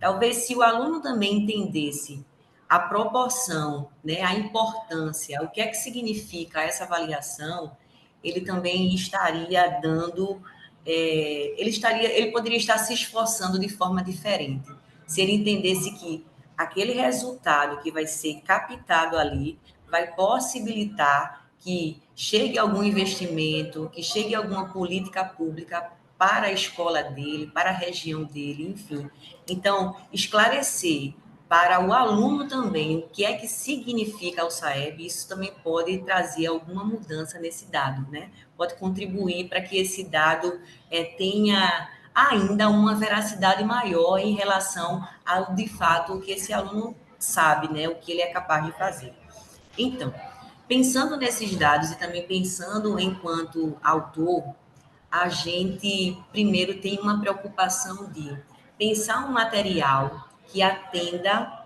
S5: Talvez se o aluno também entendesse a proporção, né, a importância, o que é que significa essa avaliação, ele também estaria dando, ele poderia estar se esforçando de forma diferente. Se ele entendesse que aquele resultado que vai ser captado ali vai possibilitar que chegue algum investimento, que chegue alguma política pública para a escola dele, para a região dele, enfim. Então, esclarecer para o aluno também o que é que significa o SAEB, isso também pode trazer alguma mudança nesse dado, né? Pode contribuir para que esse dado tenha ainda uma veracidade maior em relação ao, de fato, o que esse aluno sabe, né? O que ele é capaz de fazer. Então, pensando nesses dados e também pensando enquanto autor, a gente primeiro tem uma preocupação de pensar um material que atenda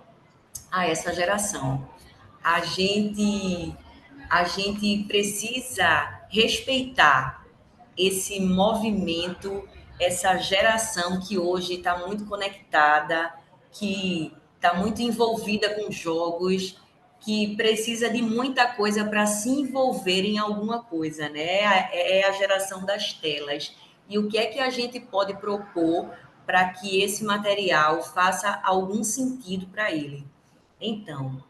S5: a essa geração. A gente, a gente precisa respeitar esse movimento, essa geração que hoje está muito conectada, que está muito envolvida com jogos, que precisa de muita coisa para se envolver em alguma coisa, né? É a geração das telas. E o que é que a gente pode propor para que esse material faça algum sentido para ele? Então,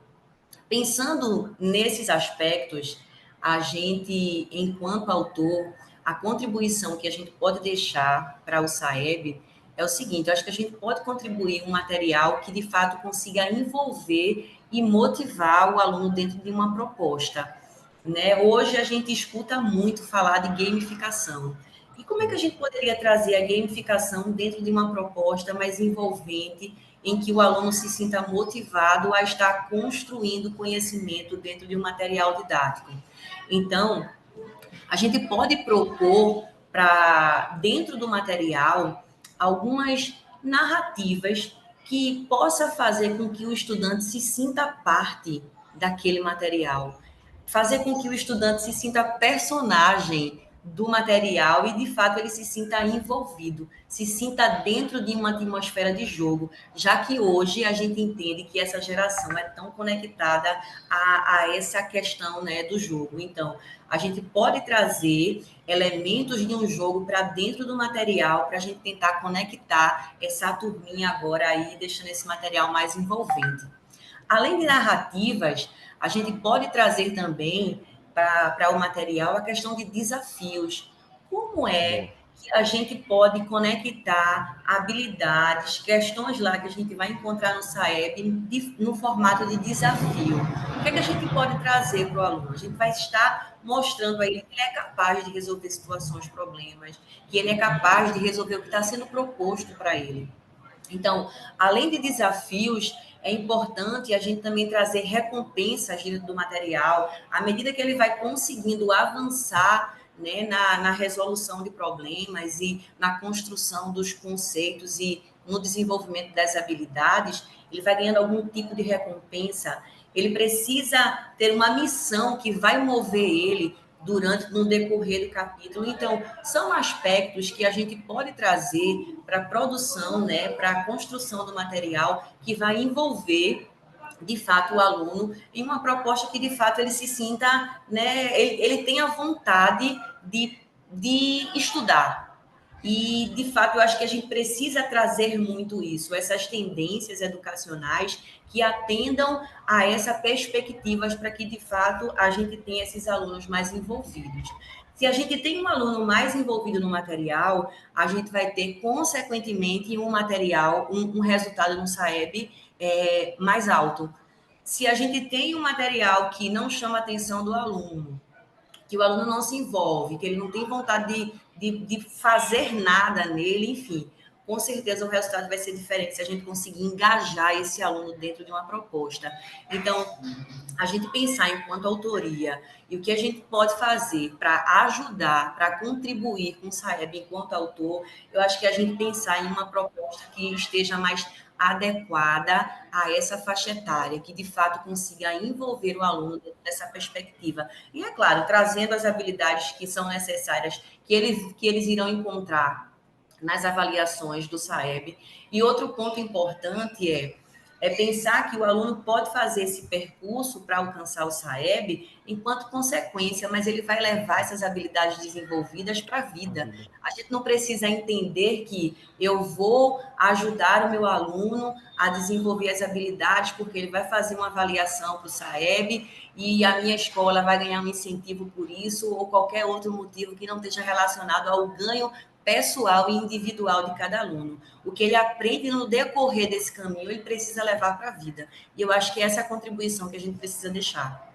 S5: pensando nesses aspectos, a gente, enquanto autor, a contribuição que a gente pode deixar para o SAEB é o seguinte: eu acho que a gente pode contribuir um material que de fato consiga envolver e motivar o aluno dentro de uma proposta. Né? Hoje a gente escuta muito falar de gamificação. E como é que a gente poderia trazer a gamificação dentro de uma proposta mais envolvente, em que o aluno se sinta motivado a estar construindo conhecimento dentro de um material didático? Então, a gente pode propor para dentro do material algumas narrativas que possa fazer com que o estudante se sinta parte daquele material, fazer com que o estudante se sinta personagem do material e, de fato, ele se sinta envolvido, se sinta dentro de uma atmosfera de jogo, já que hoje a gente entende que essa geração é tão conectada a essa questão, né, do jogo. Então, a gente pode trazer elementos de um jogo para dentro do material para a gente tentar conectar essa turminha agora aí, deixando esse material mais envolvente. Além de narrativas, a gente pode trazer também para o material a questão de desafios. Como é que a gente pode conectar habilidades, questões lá que a gente vai encontrar no SAEB no formato de desafio? O que é que a gente pode trazer para o aluno? A gente vai estar mostrando a ele que ele é capaz de resolver situações, problemas, que ele é capaz de resolver o que está sendo proposto para ele. Então, além de desafios, é importante a gente também trazer recompensas dentro do material, à medida que ele vai conseguindo avançar, né, na resolução de problemas e na construção dos conceitos e no desenvolvimento das habilidades, ele vai ganhando algum tipo de recompensa. Ele precisa ter uma missão que vai mover ele no decorrer do capítulo. Então, são aspectos que a gente pode trazer para a produção, né, para a construção do material, que vai envolver, de fato, o aluno em uma proposta que, de fato, ele se sinta, né, ele tenha vontade de estudar. E, de fato, eu acho que a gente precisa trazer muito isso, essas tendências educacionais que atendam a essas perspectivas para que, de fato, a gente tenha esses alunos mais envolvidos. Se a gente tem um aluno mais envolvido no material, a gente vai ter, consequentemente, um material, um resultado no SAEB mais alto. Se a gente tem um material que não chama a atenção do aluno, que o aluno não se envolve, que ele não tem vontade de fazer nada nele, enfim, com certeza o resultado vai ser diferente se a gente conseguir engajar esse aluno dentro de uma proposta. Então, a gente pensar enquanto autoria e o que a gente pode fazer para ajudar, para contribuir com o SAEB enquanto autor, eu acho que a gente pensar em uma proposta que esteja mais adequada a essa faixa etária, que de fato consiga envolver o aluno dentro dessa perspectiva. E, é claro, trazendo as habilidades que são necessárias, que eles irão encontrar nas avaliações do SAEB. E outro ponto importante é pensar que o aluno pode fazer esse percurso para alcançar o SAEB enquanto consequência, mas ele vai levar essas habilidades desenvolvidas para a vida. A gente não precisa entender que eu vou ajudar o meu aluno a desenvolver as habilidades porque ele vai fazer uma avaliação para o SAEB e a minha escola vai ganhar um incentivo por isso ou qualquer outro motivo que não esteja relacionado ao ganho pessoal e individual de cada aluno. O que ele aprende no decorrer desse caminho, ele precisa levar para a vida. E eu acho que essa é a contribuição que a gente precisa deixar.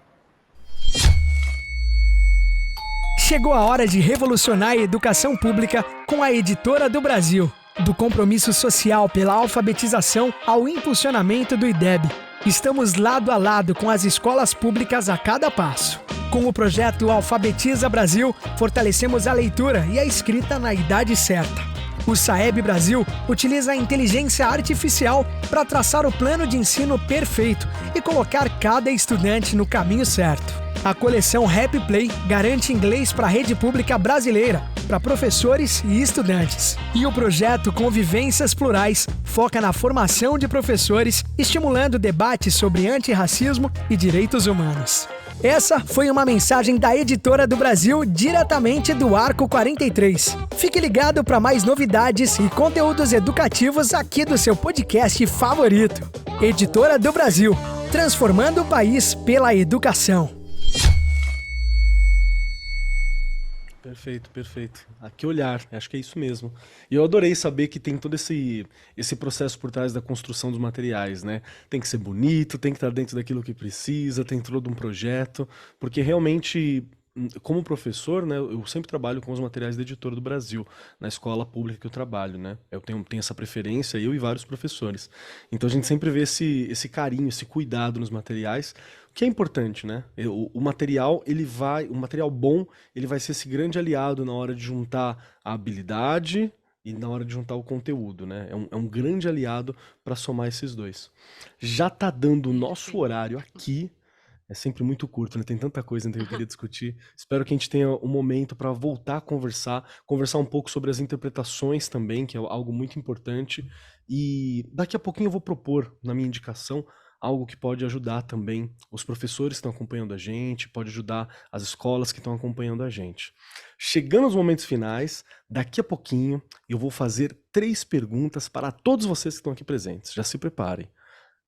S2: Chegou a hora de revolucionar a educação pública com a Editora do Brasil. Do compromisso social pela alfabetização ao impulsionamento do IDEB. Estamos lado a lado com as escolas públicas a cada passo. Com o projeto Alfabetiza Brasil, fortalecemos a leitura e a escrita na idade certa. O SAEB Brasil utiliza a inteligência artificial para traçar o plano de ensino perfeito e colocar cada estudante no caminho certo. A coleção Happy Play garante inglês para a rede pública brasileira, para professores e estudantes. E o projeto Convivências Plurais foca na formação de professores, estimulando debates sobre antirracismo e direitos humanos. Essa foi uma mensagem da Editora do Brasil, diretamente do Arco 43. Fique ligado para mais novidades e conteúdos educativos aqui do seu podcast favorito. Editora do Brasil, transformando o país pela educação.
S1: Perfeito, perfeito. Ah, que olhar, acho que é isso mesmo. E eu adorei saber que tem todo esse processo por trás da construção dos materiais, né? Tem que ser bonito, tem que estar dentro daquilo que precisa, tem todo um projeto, porque realmente, como professor, né, eu sempre trabalho com os materiais da Editora do Brasil, na escola pública que eu trabalho, né? Eu tenho essa preferência, eu e vários professores. Então a gente sempre vê esse carinho, esse cuidado nos materiais, que é importante, né? O material, o material bom, ele vai ser esse grande aliado na hora de juntar a habilidade e na hora de juntar o conteúdo, né? É um grande aliado para somar esses dois. Já tá dando o nosso horário aqui, é sempre muito curto, né? Tem tanta coisa que eu queria discutir. Espero que a gente tenha um momento para voltar a conversar um pouco sobre as interpretações também, que é algo muito importante. E daqui a pouquinho eu vou propor, na minha indicação, algo que pode ajudar também os professores que estão acompanhando a gente, pode ajudar as escolas que estão acompanhando a gente. Chegando aos momentos finais, daqui a pouquinho eu vou fazer 3 perguntas para todos vocês que estão aqui presentes. Já se preparem.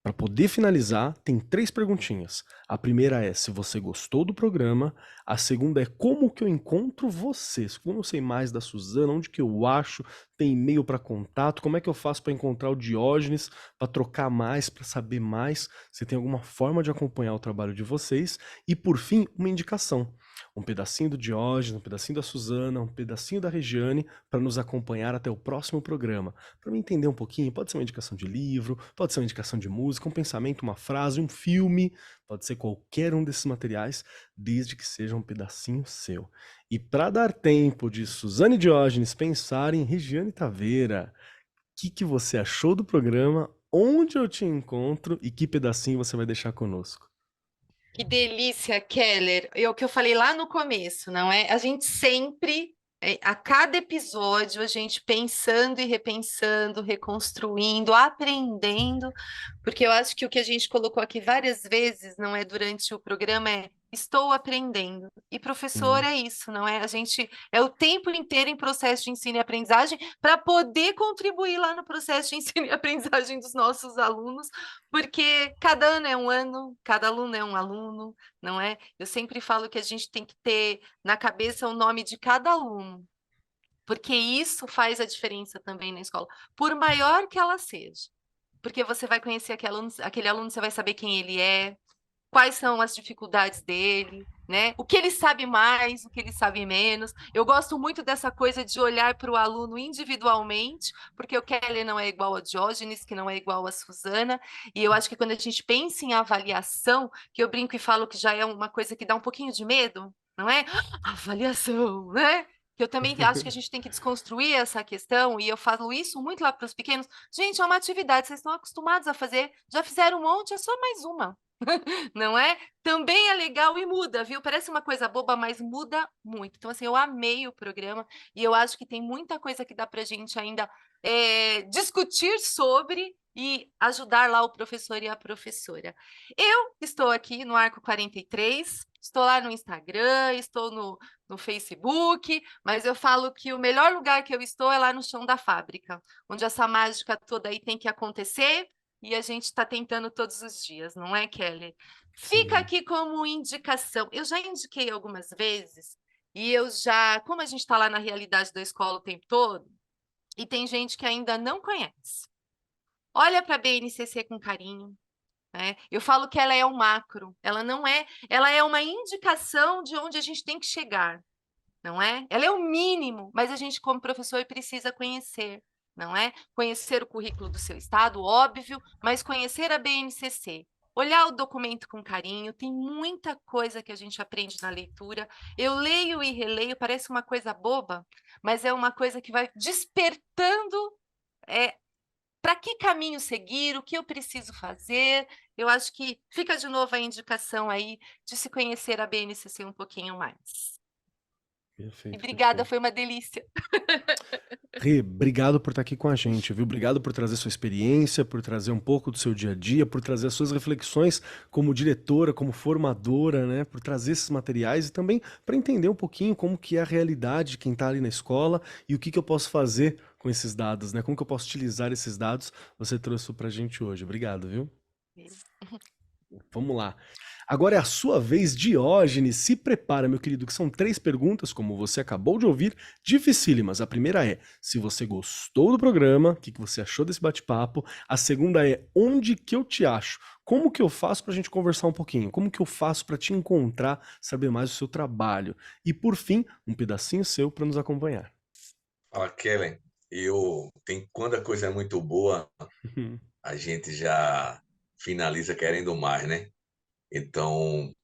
S1: Para poder finalizar, tem 3 perguntinhas. A primeira é se você gostou do programa, a segunda é como que eu encontro você? Como eu sei mais da Suzana, onde que eu acho, tem e-mail para contato, como é que eu faço para encontrar o Diógenes, para trocar mais, para saber mais, se tem alguma forma de acompanhar o trabalho de vocês, e por fim, uma indicação. Um pedacinho do Diógenes, um pedacinho da Suzana, um pedacinho da Regiane, para nos acompanhar até o próximo programa. Para me entender um pouquinho, pode ser uma indicação de livro, pode ser uma indicação de música, um pensamento, uma frase, um filme, pode ser qualquer um desses materiais, desde que seja um pedacinho seu. E para dar tempo de Suzana e Diógenes pensarem, Regiane Taveira, o que você achou do programa, onde eu te encontro e que pedacinho você vai deixar conosco?
S3: Que delícia, Keller. É o que eu falei lá no começo, não é? A gente sempre, a cada episódio, a gente pensando e repensando, reconstruindo, aprendendo, porque eu acho que o que a gente colocou aqui várias vezes, não é, durante o programa, é estou aprendendo. E professor
S1: Hum.
S3: é isso, não é? A gente é o tempo inteiro em processo de ensino e aprendizagem para poder contribuir lá no processo de ensino e aprendizagem dos nossos alunos, porque cada ano é um ano, cada aluno é um aluno, não é? Eu sempre falo que a gente tem que ter na cabeça o nome de cada aluno, porque isso faz a diferença também na escola, por maior que ela seja. Porque você vai conhecer aquele aluno, você vai saber quem ele é, quais são as dificuldades dele, né? O que ele sabe mais, o que ele sabe menos. Eu gosto muito dessa coisa de olhar para o aluno individualmente, porque o Keller não é igual a Diógenes, que não é igual a Suzana, e eu acho que quando a gente pensa em avaliação, que eu brinco e falo que já é uma coisa que dá um pouquinho de medo, não é? Avaliação, né? Que eu também acho que a gente tem que desconstruir essa questão, e eu falo isso muito lá para os pequenos. Gente, é uma atividade, vocês estão acostumados a fazer, já fizeram um monte, é só mais uma. Não é? Também é legal e muda, viu? Parece uma coisa boba, mas muda muito. Então, assim, eu amei o programa e eu acho que tem muita coisa que dá para a gente ainda discutir sobre e ajudar lá o professor e a professora. Eu estou aqui no Arco 43, estou lá no Instagram, estou no Facebook, mas eu falo que o melhor lugar que eu estou é lá no chão da fábrica, onde essa mágica toda aí tem que acontecer. E a gente está tentando todos os dias, não é, Kelly? Fica
S1: Sim.
S3: aqui como indicação. Eu já indiquei algumas vezes, e eu já, como a gente está lá na realidade da escola o tempo todo, e tem gente que ainda não conhece. Olha para a BNCC com carinho, né? Eu falo que ela é um macro, ela não é, ela é uma indicação de onde a gente tem que chegar, não é? Ela é o mínimo, mas a gente, como professor, precisa conhecer, não é? Conhecer o currículo do seu estado, óbvio, mas conhecer a BNCC. Olhar o documento com carinho, tem muita coisa que a gente aprende na leitura. Eu leio e releio, parece uma coisa boba, mas é uma coisa que vai despertando para que caminho seguir, o que eu preciso fazer. Eu acho que fica de novo a indicação aí de se conhecer a BNCC um pouquinho mais. E
S1: Perfeito,
S3: obrigada,
S1: perfeito.
S3: foi uma delícia.
S1: Rê, obrigado por estar aqui com a gente, viu? Obrigado por trazer sua experiência, por trazer um pouco do seu dia a dia, por trazer as suas reflexões como diretora, como formadora, né? Por trazer esses materiais e também para entender um pouquinho como que é a realidade de quem está ali na escola e o que que eu posso fazer com esses dados, né? Como que eu posso utilizar esses dados? Você trouxe para a gente hoje. Obrigado, viu? Vamos lá. Agora é a sua vez, Diógenes. Se prepara, meu querido, que são 3 perguntas, como você acabou de ouvir, dificílimas. A primeira é, se você gostou do programa, o que você achou desse bate-papo? A segunda é, onde que eu te acho? Como que eu faço para a gente conversar um pouquinho? Como que eu faço para te encontrar, saber mais do seu trabalho? E por fim, um pedacinho seu para nos acompanhar.
S4: Fala, Kellen. Quando a coisa é muito boa, a gente já finaliza querendo mais, né? Então, o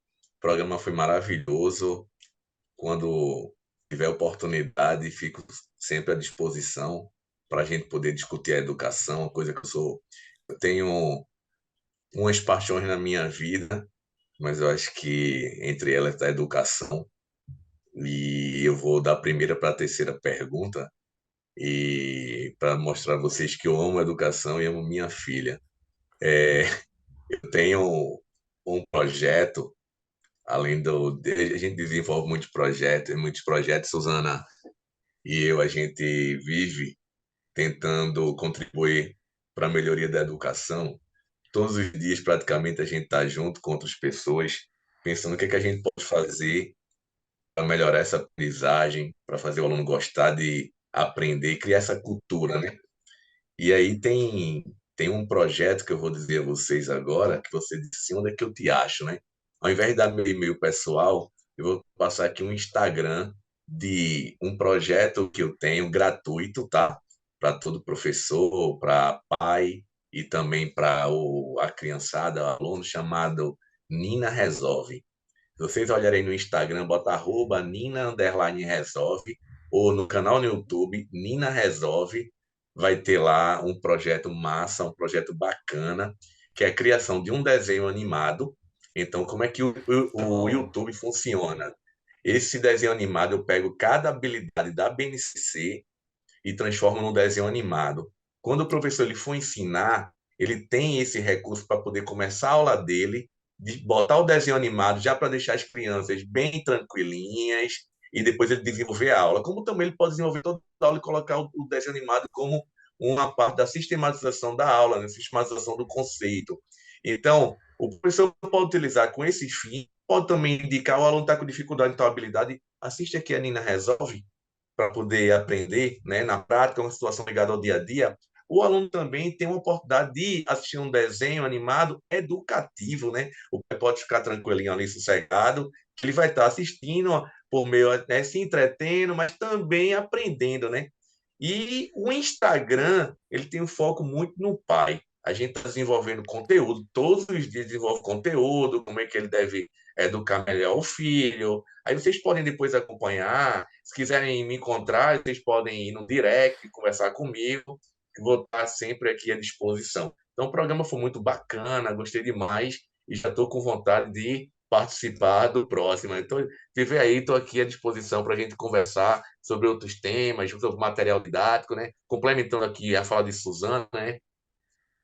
S4: programa foi maravilhoso. Quando tiver oportunidade, fico sempre à disposição para a gente poder discutir a educação, uma coisa que eu tenho umas paixões na minha vida, mas eu acho que entre elas está a educação. E eu vou da primeira para a terceira pergunta, e para mostrar a vocês que eu amo a educação e amo minha filha. Eu tenho um projeto, a gente desenvolve muitos projetos, Suzana e eu, a gente vive tentando contribuir para a melhoria da educação. Todos os dias, praticamente, a gente está junto com outras pessoas, pensando o que é que a gente pode fazer para melhorar essa aprendizagem, para fazer o aluno gostar de aprender, criar essa cultura, né? E aí tem um projeto que eu vou dizer a vocês agora, que você disse assim, onde é que eu te acho, né? Ao invés de dar meu e-mail pessoal, eu vou passar aqui um Instagram de um projeto que eu tenho gratuito, tá? Para todo professor, para pai e também para a criançada, o aluno, chamado Nina Resolve. Se vocês olharem no Instagram, bota @Nina_Resolve, ou no canal no YouTube, Nina Resolve, vai ter lá um projeto massa, um projeto bacana, que é a criação de um desenho animado. Então, como é que o YouTube funciona? Esse desenho animado, eu pego cada habilidade da BNCC e transformo num desenho animado. Quando o professor ele for ensinar, ele tem esse recurso para poder começar a aula dele, de botar o desenho animado já para deixar as crianças bem tranquilinhas e depois ele desenvolver a aula. Como também ele pode desenvolver toda a aula e colocar o desenho animado como uma parte da sistematização da aula, né? Sistematização do conceito. Então, o professor pode utilizar com esses fins, pode também indicar o aluno está com dificuldade em tal habilidade, assiste aqui a Nina Resolve, para poder aprender, né, na prática, uma situação ligada ao dia a dia, o aluno também tem uma oportunidade de assistir um desenho animado educativo, né? O pai pode ficar tranquilinho ali, sossegado, que ele vai estar assistindo por meio, né, se entretendo, mas também aprendendo, né? E o Instagram, ele tem um foco muito no pai. A gente está desenvolvendo conteúdo, todos os dias desenvolve conteúdo, como é que ele deve educar melhor o filho. Aí vocês podem depois acompanhar, se quiserem me encontrar, vocês podem ir no direct, conversar comigo, que vou estar sempre aqui à disposição. Então, o programa foi muito bacana, gostei demais e já estou com vontade de participar do próximo. Então, tiver aí, estou aqui à disposição para a gente conversar sobre outros temas, sobre material didático, né? Complementando aqui a fala de Suzana, né?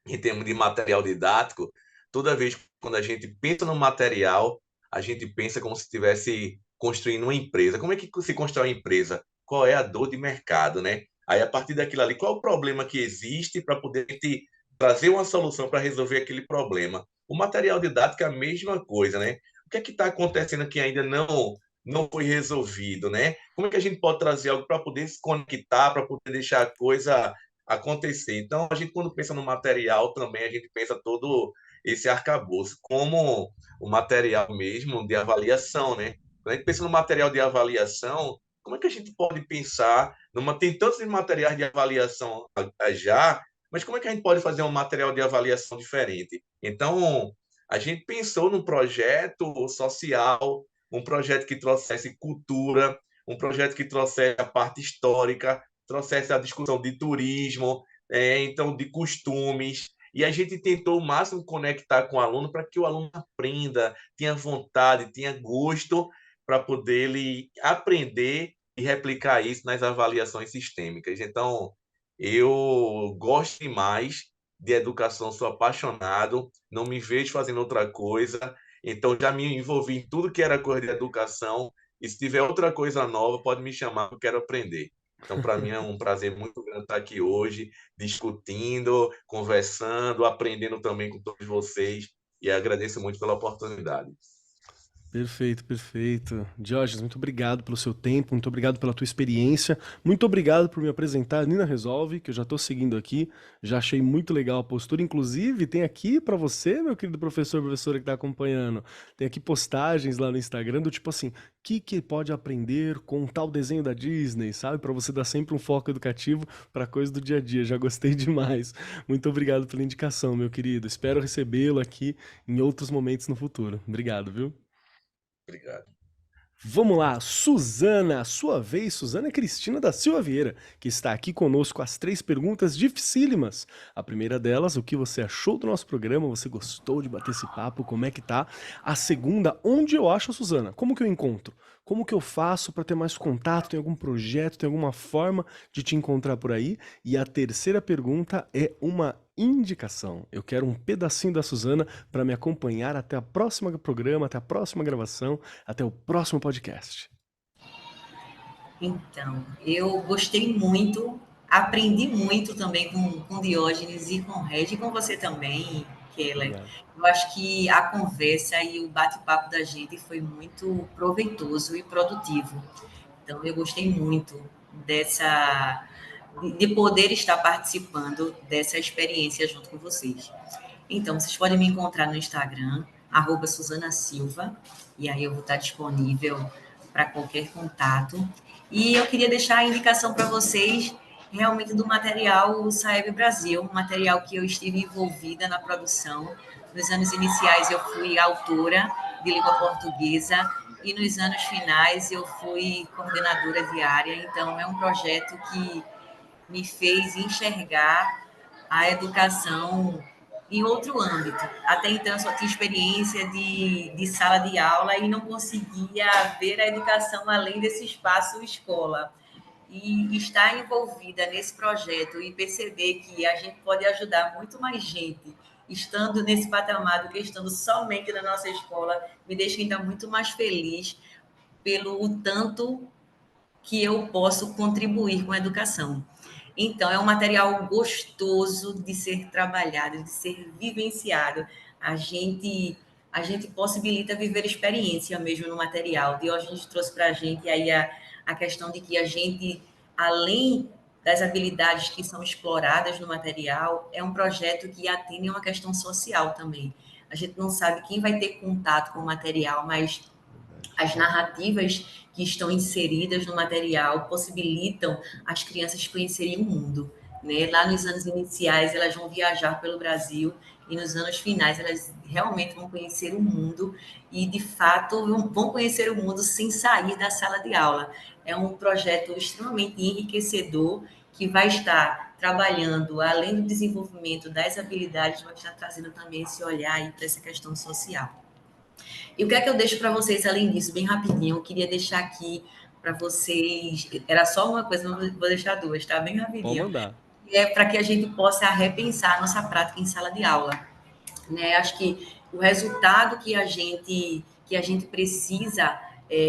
S4: Em termos de material didático, toda vez quando a gente pensa no material, a gente pensa como se estivesse construindo uma empresa. Como é que se constrói uma empresa? Qual é a dor de mercado, né? Aí, a partir daquilo ali, qual é o problema que existe para poder trazer uma solução para resolver aquele problema? O material didático é a mesma coisa, né? O que é que está acontecendo que ainda não foi resolvido, né? Como é que a gente pode trazer algo para poder se conectar, para poder deixar a coisa acontecer? Então, a gente, quando pensa no material, também a gente pensa todo esse arcabouço, como o material mesmo de avaliação, né? Quando a gente pensa no material de avaliação, como é que a gente pode pensar tem tantos materiais de avaliação já, mas como é que a gente pode fazer um material de avaliação diferente? Então, a gente pensou num projeto social, um projeto que trouxesse cultura, um projeto que trouxesse a parte histórica, trouxesse a discussão de turismo, então de costumes, e a gente tentou o máximo conectar com o aluno para que o aluno aprenda, tenha vontade, tenha gosto para poder ele aprender e replicar isso nas avaliações sistêmicas. Então, eu gosto demais de educação, sou apaixonado, não me vejo fazendo outra coisa, então já me envolvi em tudo que era coisa de educação, e se tiver outra coisa nova, pode me chamar, eu quero aprender. Então, para mim é um prazer muito grande estar aqui hoje, discutindo, conversando, aprendendo também com todos vocês, e agradeço muito pela oportunidade.
S1: Perfeito, perfeito. Diógenes, muito obrigado pelo seu tempo, muito obrigado pela tua experiência, muito obrigado por me apresentar a Nina Resolve, que eu já estou seguindo aqui, já achei muito legal a postura, inclusive tem aqui para você, meu querido professor, professora que está acompanhando, tem aqui postagens lá no Instagram do tipo assim, que pode aprender com um tal desenho da Disney, sabe? Para você dar sempre um foco educativo para coisa do dia a dia, já gostei demais. Muito obrigado pela indicação, meu querido, espero recebê-lo aqui em outros momentos no futuro. Obrigado, viu?
S4: Obrigado.
S1: Vamos lá, Suzana, sua vez, Suzana Cristina da Silva Vieira, que está aqui conosco as 3 perguntas dificílimas. A primeira delas, o que você achou do nosso programa? Você gostou de bater esse papo? Como é que tá? A segunda, onde eu acho a Suzana? Como que eu encontro? Como que eu faço para ter mais contato? Tem algum projeto? Tem alguma forma de te encontrar por aí? E a terceira pergunta é uma indicação. Eu quero um pedacinho da Suzana para me acompanhar até o próximo programa, até a próxima gravação, até o próximo podcast.
S5: Então, eu gostei muito, aprendi muito também com Diógenes e com Regi, e com você também. Keller.
S1: Obrigado.
S5: Eu acho que a conversa e o bate-papo da gente foi muito proveitoso e produtivo. Então, eu gostei muito de poder estar participando dessa experiência junto com vocês. Então, vocês podem me encontrar no Instagram, @SuzanaSilva, e aí eu vou estar disponível para qualquer contato. E eu queria deixar a indicação para vocês realmente do material Saeb Brasil, um material que eu estive envolvida na produção. Nos anos iniciais eu fui autora de língua portuguesa e nos anos finais eu fui coordenadora de área, então é um projeto que me fez enxergar a educação em outro âmbito. Até então, eu só tinha experiência de sala de aula e não conseguia ver a educação além desse espaço escola. E estar envolvida nesse projeto e perceber que a gente pode ajudar muito mais gente estando nesse patamar do que estando somente na nossa escola, me deixa ainda muito mais feliz pelo tanto que eu posso contribuir com a educação. Então, é um material gostoso de ser trabalhado, de ser vivenciado. A gente possibilita viver experiência mesmo no material. De hoje a gente trouxe para a gente aí a questão de que a gente, além das habilidades que são exploradas no material, é um projeto que atende a uma questão social também. A gente não sabe quem vai ter contato com o material, mas as narrativas que estão inseridas no material possibilitam as crianças conhecerem o mundo. Né? Lá nos anos iniciais, elas vão viajar pelo Brasil e nos anos finais, elas realmente vão conhecer o mundo e, de fato, vão conhecer o mundo sem sair da sala de aula. É um projeto extremamente enriquecedor que vai estar trabalhando, além do desenvolvimento das habilidades, vai estar trazendo também esse olhar para essa questão social. E o que é que eu deixo para vocês além disso, bem rapidinho? Eu queria deixar aqui para vocês. Era só uma coisa, mas vou deixar duas, tá? Bem
S1: Pode
S5: rapidinho.
S1: mandar.
S5: É para que a gente possa repensar a nossa prática em sala de aula. Né? Acho que o resultado que a gente precisa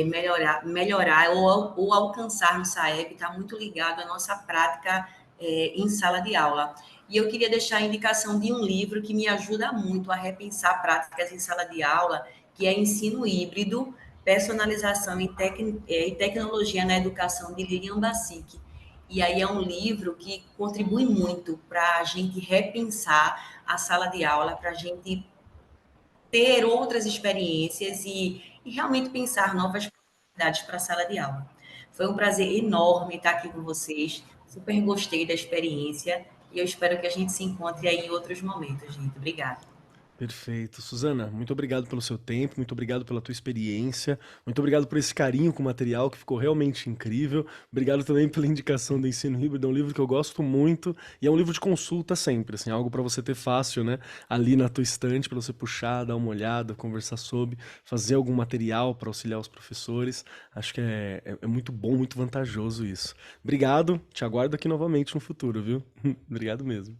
S5: melhorar ou alcançar no SAEB está muito ligado à nossa prática em sala de aula. E eu queria deixar a indicação de um livro que me ajuda muito a repensar práticas em sala de aula, que é Ensino Híbrido, Personalização e Tecnologia na Educação, de Lilian Bassic. E aí é um livro que contribui muito para a gente repensar a sala de aula, para a gente ter outras experiências e realmente pensar novas possibilidades para a sala de aula. Foi um prazer enorme estar aqui com vocês, super gostei da experiência e eu espero que a gente se encontre aí em outros momentos, gente. Obrigada.
S1: Perfeito. Suzana, muito obrigado pelo seu tempo, muito obrigado pela tua experiência, muito obrigado por esse carinho com o material que ficou realmente incrível. Obrigado também pela indicação do Ensino Híbrido, é um livro que eu gosto muito e é um livro de consulta sempre, assim, algo para você ter fácil, né, ali na tua estante, para você puxar, dar uma olhada, conversar sobre, fazer algum material para auxiliar os professores. Acho que é muito bom, muito vantajoso isso. Obrigado, te aguardo aqui novamente no futuro, viu? Obrigado mesmo.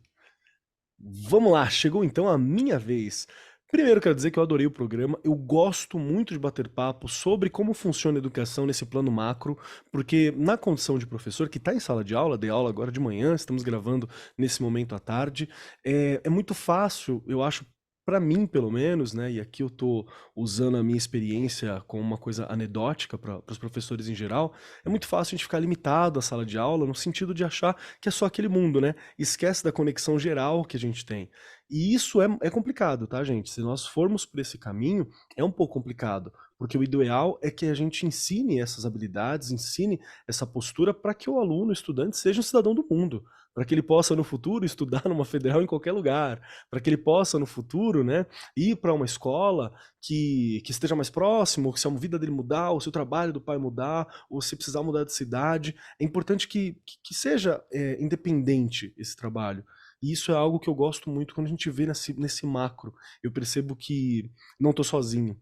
S1: Vamos lá, chegou então a minha vez. Primeiro, quero dizer que eu adorei o programa. Eu gosto muito de bater papo sobre como funciona a educação nesse plano macro, porque na condição de professor que está em sala de aula, dei aula agora de manhã, estamos gravando nesse momento à tarde, é muito fácil, eu acho, para mim pelo menos, né? E aqui eu estou usando a minha experiência como uma coisa anedótica para os professores em geral. É muito fácil a gente ficar limitado à sala de aula no sentido de achar que é só aquele mundo, né? Esquece da conexão geral que a gente tem. E isso é complicado, tá, gente? Se nós formos por esse caminho, é um pouco complicado, porque o ideal é que a gente ensine essas habilidades, ensine essa postura para que o aluno, o estudante, seja um cidadão do mundo, para que ele possa no futuro estudar numa federal em qualquer lugar, para que ele possa no futuro, né, ir para uma escola que esteja mais próximo, se a vida dele mudar, ou se o trabalho do pai mudar, ou se precisar mudar de cidade. É importante que seja independente esse trabalho. E isso é algo que eu gosto muito quando a gente vê nesse macro. Eu percebo que não estou sozinho.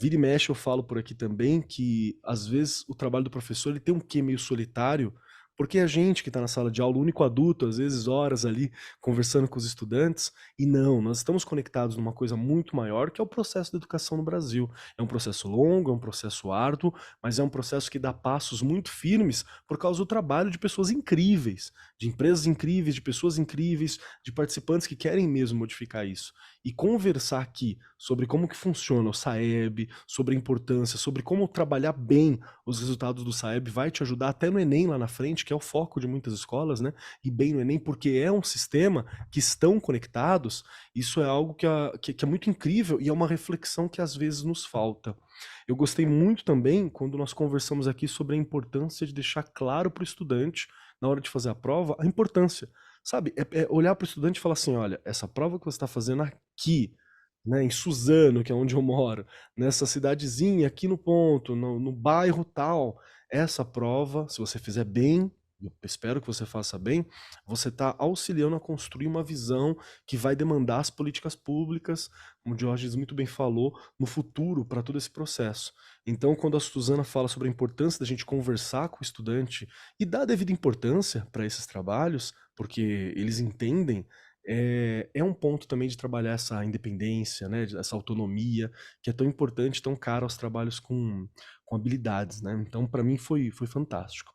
S1: Vira e mexe eu falo por aqui também que às vezes o trabalho do professor ele tem um quê meio solitário, porque é a gente que está na sala de aula, o único adulto, às vezes horas ali conversando com os estudantes, e não, nós estamos conectados numa coisa muito maior que é o processo da educação no Brasil. É um processo longo, é um processo árduo, mas é um processo que dá passos muito firmes por causa do trabalho de pessoas incríveis, de empresas incríveis, de pessoas incríveis, de participantes que querem mesmo modificar isso. E conversar aqui sobre como que funciona o SAEB, sobre a importância, sobre como trabalhar bem os resultados do SAEB vai te ajudar até no Enem lá na frente, que é o foco de muitas escolas, né? E bem no Enem, porque é um sistema que estão conectados. Isso é algo que é muito incrível e é uma reflexão que às vezes nos falta. Eu gostei muito também quando nós conversamos aqui sobre a importância de deixar claro para o estudante, na hora de fazer a prova, a importância. Sabe, é olhar para o estudante e falar assim, olha, essa prova que você está fazendo aqui, né, em Suzano, que é onde eu moro, nessa cidadezinha, aqui no ponto, no bairro tal, essa prova, se você fizer bem, eu espero que você faça bem, você está auxiliando a construir uma visão que vai demandar as políticas públicas, como o Diógenes muito bem falou, no futuro para todo esse processo. Então, quando a Suzana fala sobre a importância da gente conversar com o estudante e dar a devida importância para esses trabalhos, porque eles entendem, é um ponto também de trabalhar essa independência, né, essa autonomia, que é tão importante, tão cara aos trabalhos com habilidades, né? Então, para mim, foi fantástico.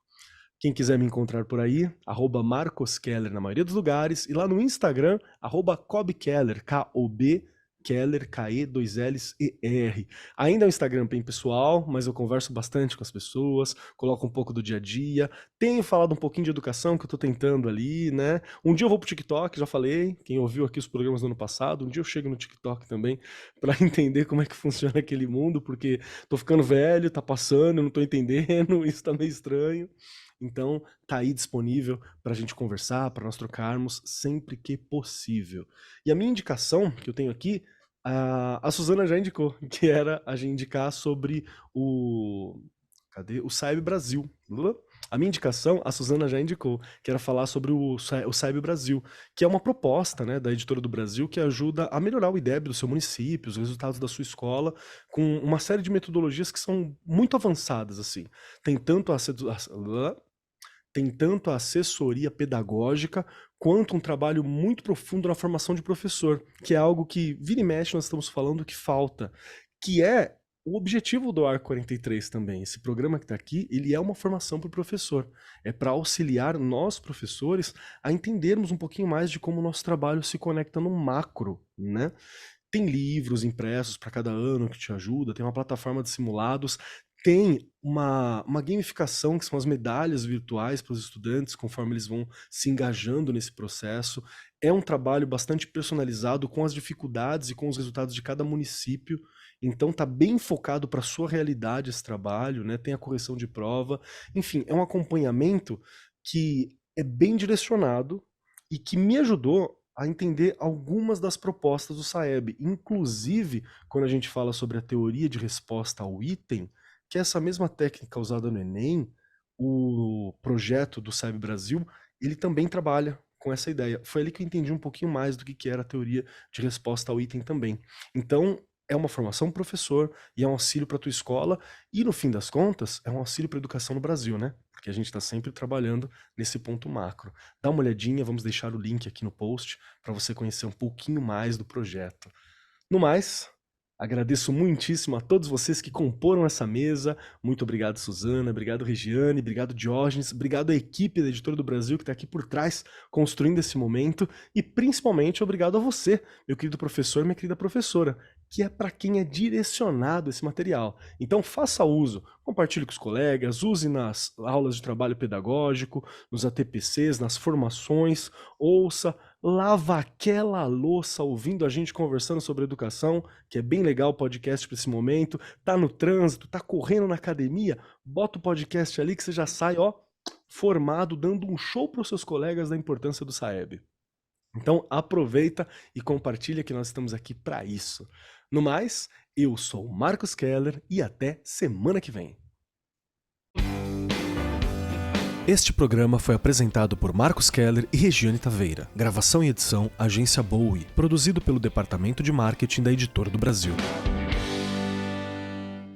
S1: Quem quiser me encontrar por aí, @MarcosKeller na maioria dos lugares, e lá no Instagram, @KobKeller, K-O-B, Keller, K-E-2-L-E-R. Ainda é um Instagram bem pessoal, mas eu converso bastante com as pessoas, coloco um pouco do dia a dia, tenho falado um pouquinho de educação que eu tô tentando ali, né? Um dia eu vou pro TikTok, já falei, quem ouviu aqui os programas do ano passado, um dia eu chego no TikTok também para entender como é que funciona aquele mundo, porque tô ficando velho, tá passando, eu não tô entendendo, isso tá meio estranho. Então, tá aí disponível para a gente conversar, para nós trocarmos sempre que possível. E a minha indicação que eu tenho aqui, a Suzana já indicou, que era a gente indicar sobre o SAEB Brasil. A minha indicação, a Suzana já indicou, que era falar sobre o SAEB Brasil, que é uma proposta, né, da Editora do Brasil que ajuda a melhorar o IDEB do seu município, os resultados da sua escola, com uma série de metodologias que são muito avançadas, assim. Tem tanto a assessoria pedagógica, quanto um trabalho muito profundo na formação de professor, que é algo que vira e mexe nós estamos falando que falta, que é o objetivo do Arco 43 também. Esse programa que está aqui, ele é uma formação para o professor. É para auxiliar nós, professores, a entendermos um pouquinho mais de como o nosso trabalho se conecta no macro, né? Tem livros impressos para cada ano que te ajuda, tem uma plataforma de simulados, tem uma gamificação, que são as medalhas virtuais para os estudantes, conforme eles vão se engajando nesse processo. É um trabalho bastante personalizado, com as dificuldades e com os resultados de cada município. Então está bem focado para a sua realidade esse trabalho, né? Tem a correção de prova. Enfim, é um acompanhamento que é bem direcionado e que me ajudou a entender algumas das propostas do SAEB. Inclusive, quando a gente fala sobre a teoria de resposta ao item, que é essa mesma técnica usada no Enem, o projeto do SAEB Brasil, ele também trabalha com essa ideia. Foi ali que eu entendi um pouquinho mais do que era a teoria de resposta ao item também. Então, é uma formação professor e é um auxílio para a tua escola e, no fim das contas, é um auxílio para a educação no Brasil, né? Porque a gente está sempre trabalhando nesse ponto macro. Dá uma olhadinha, vamos deixar o link aqui no post para você conhecer um pouquinho mais do projeto. No mais, agradeço muitíssimo a todos vocês que comporam essa mesa. Muito obrigado, Suzana. Obrigado, Regiane. Obrigado, Diógenes. Obrigado à equipe da Editora do Brasil que está aqui por trás, construindo esse momento. E, principalmente, obrigado a você, meu querido professor, minha querida professora, que é para quem é direcionado esse material. Então, faça uso. Compartilhe com os colegas, use nas aulas de trabalho pedagógico, nos ATPCs, nas formações, ouça, lava aquela louça ouvindo a gente conversando sobre educação, que é bem legal o podcast para esse momento. Tá no trânsito, tá correndo na academia, bota o podcast ali que você já sai, ó, formado, dando um show para os seus colegas da importância do SAEB. Então aproveita e compartilha que nós estamos aqui para isso. No mais, eu sou o Marcos Keller e até semana que vem. Este programa foi apresentado por Marcos Keller e Regiane Taveira. Gravação e edição, Agência Bowie. Produzido pelo Departamento de Marketing da Editora do Brasil.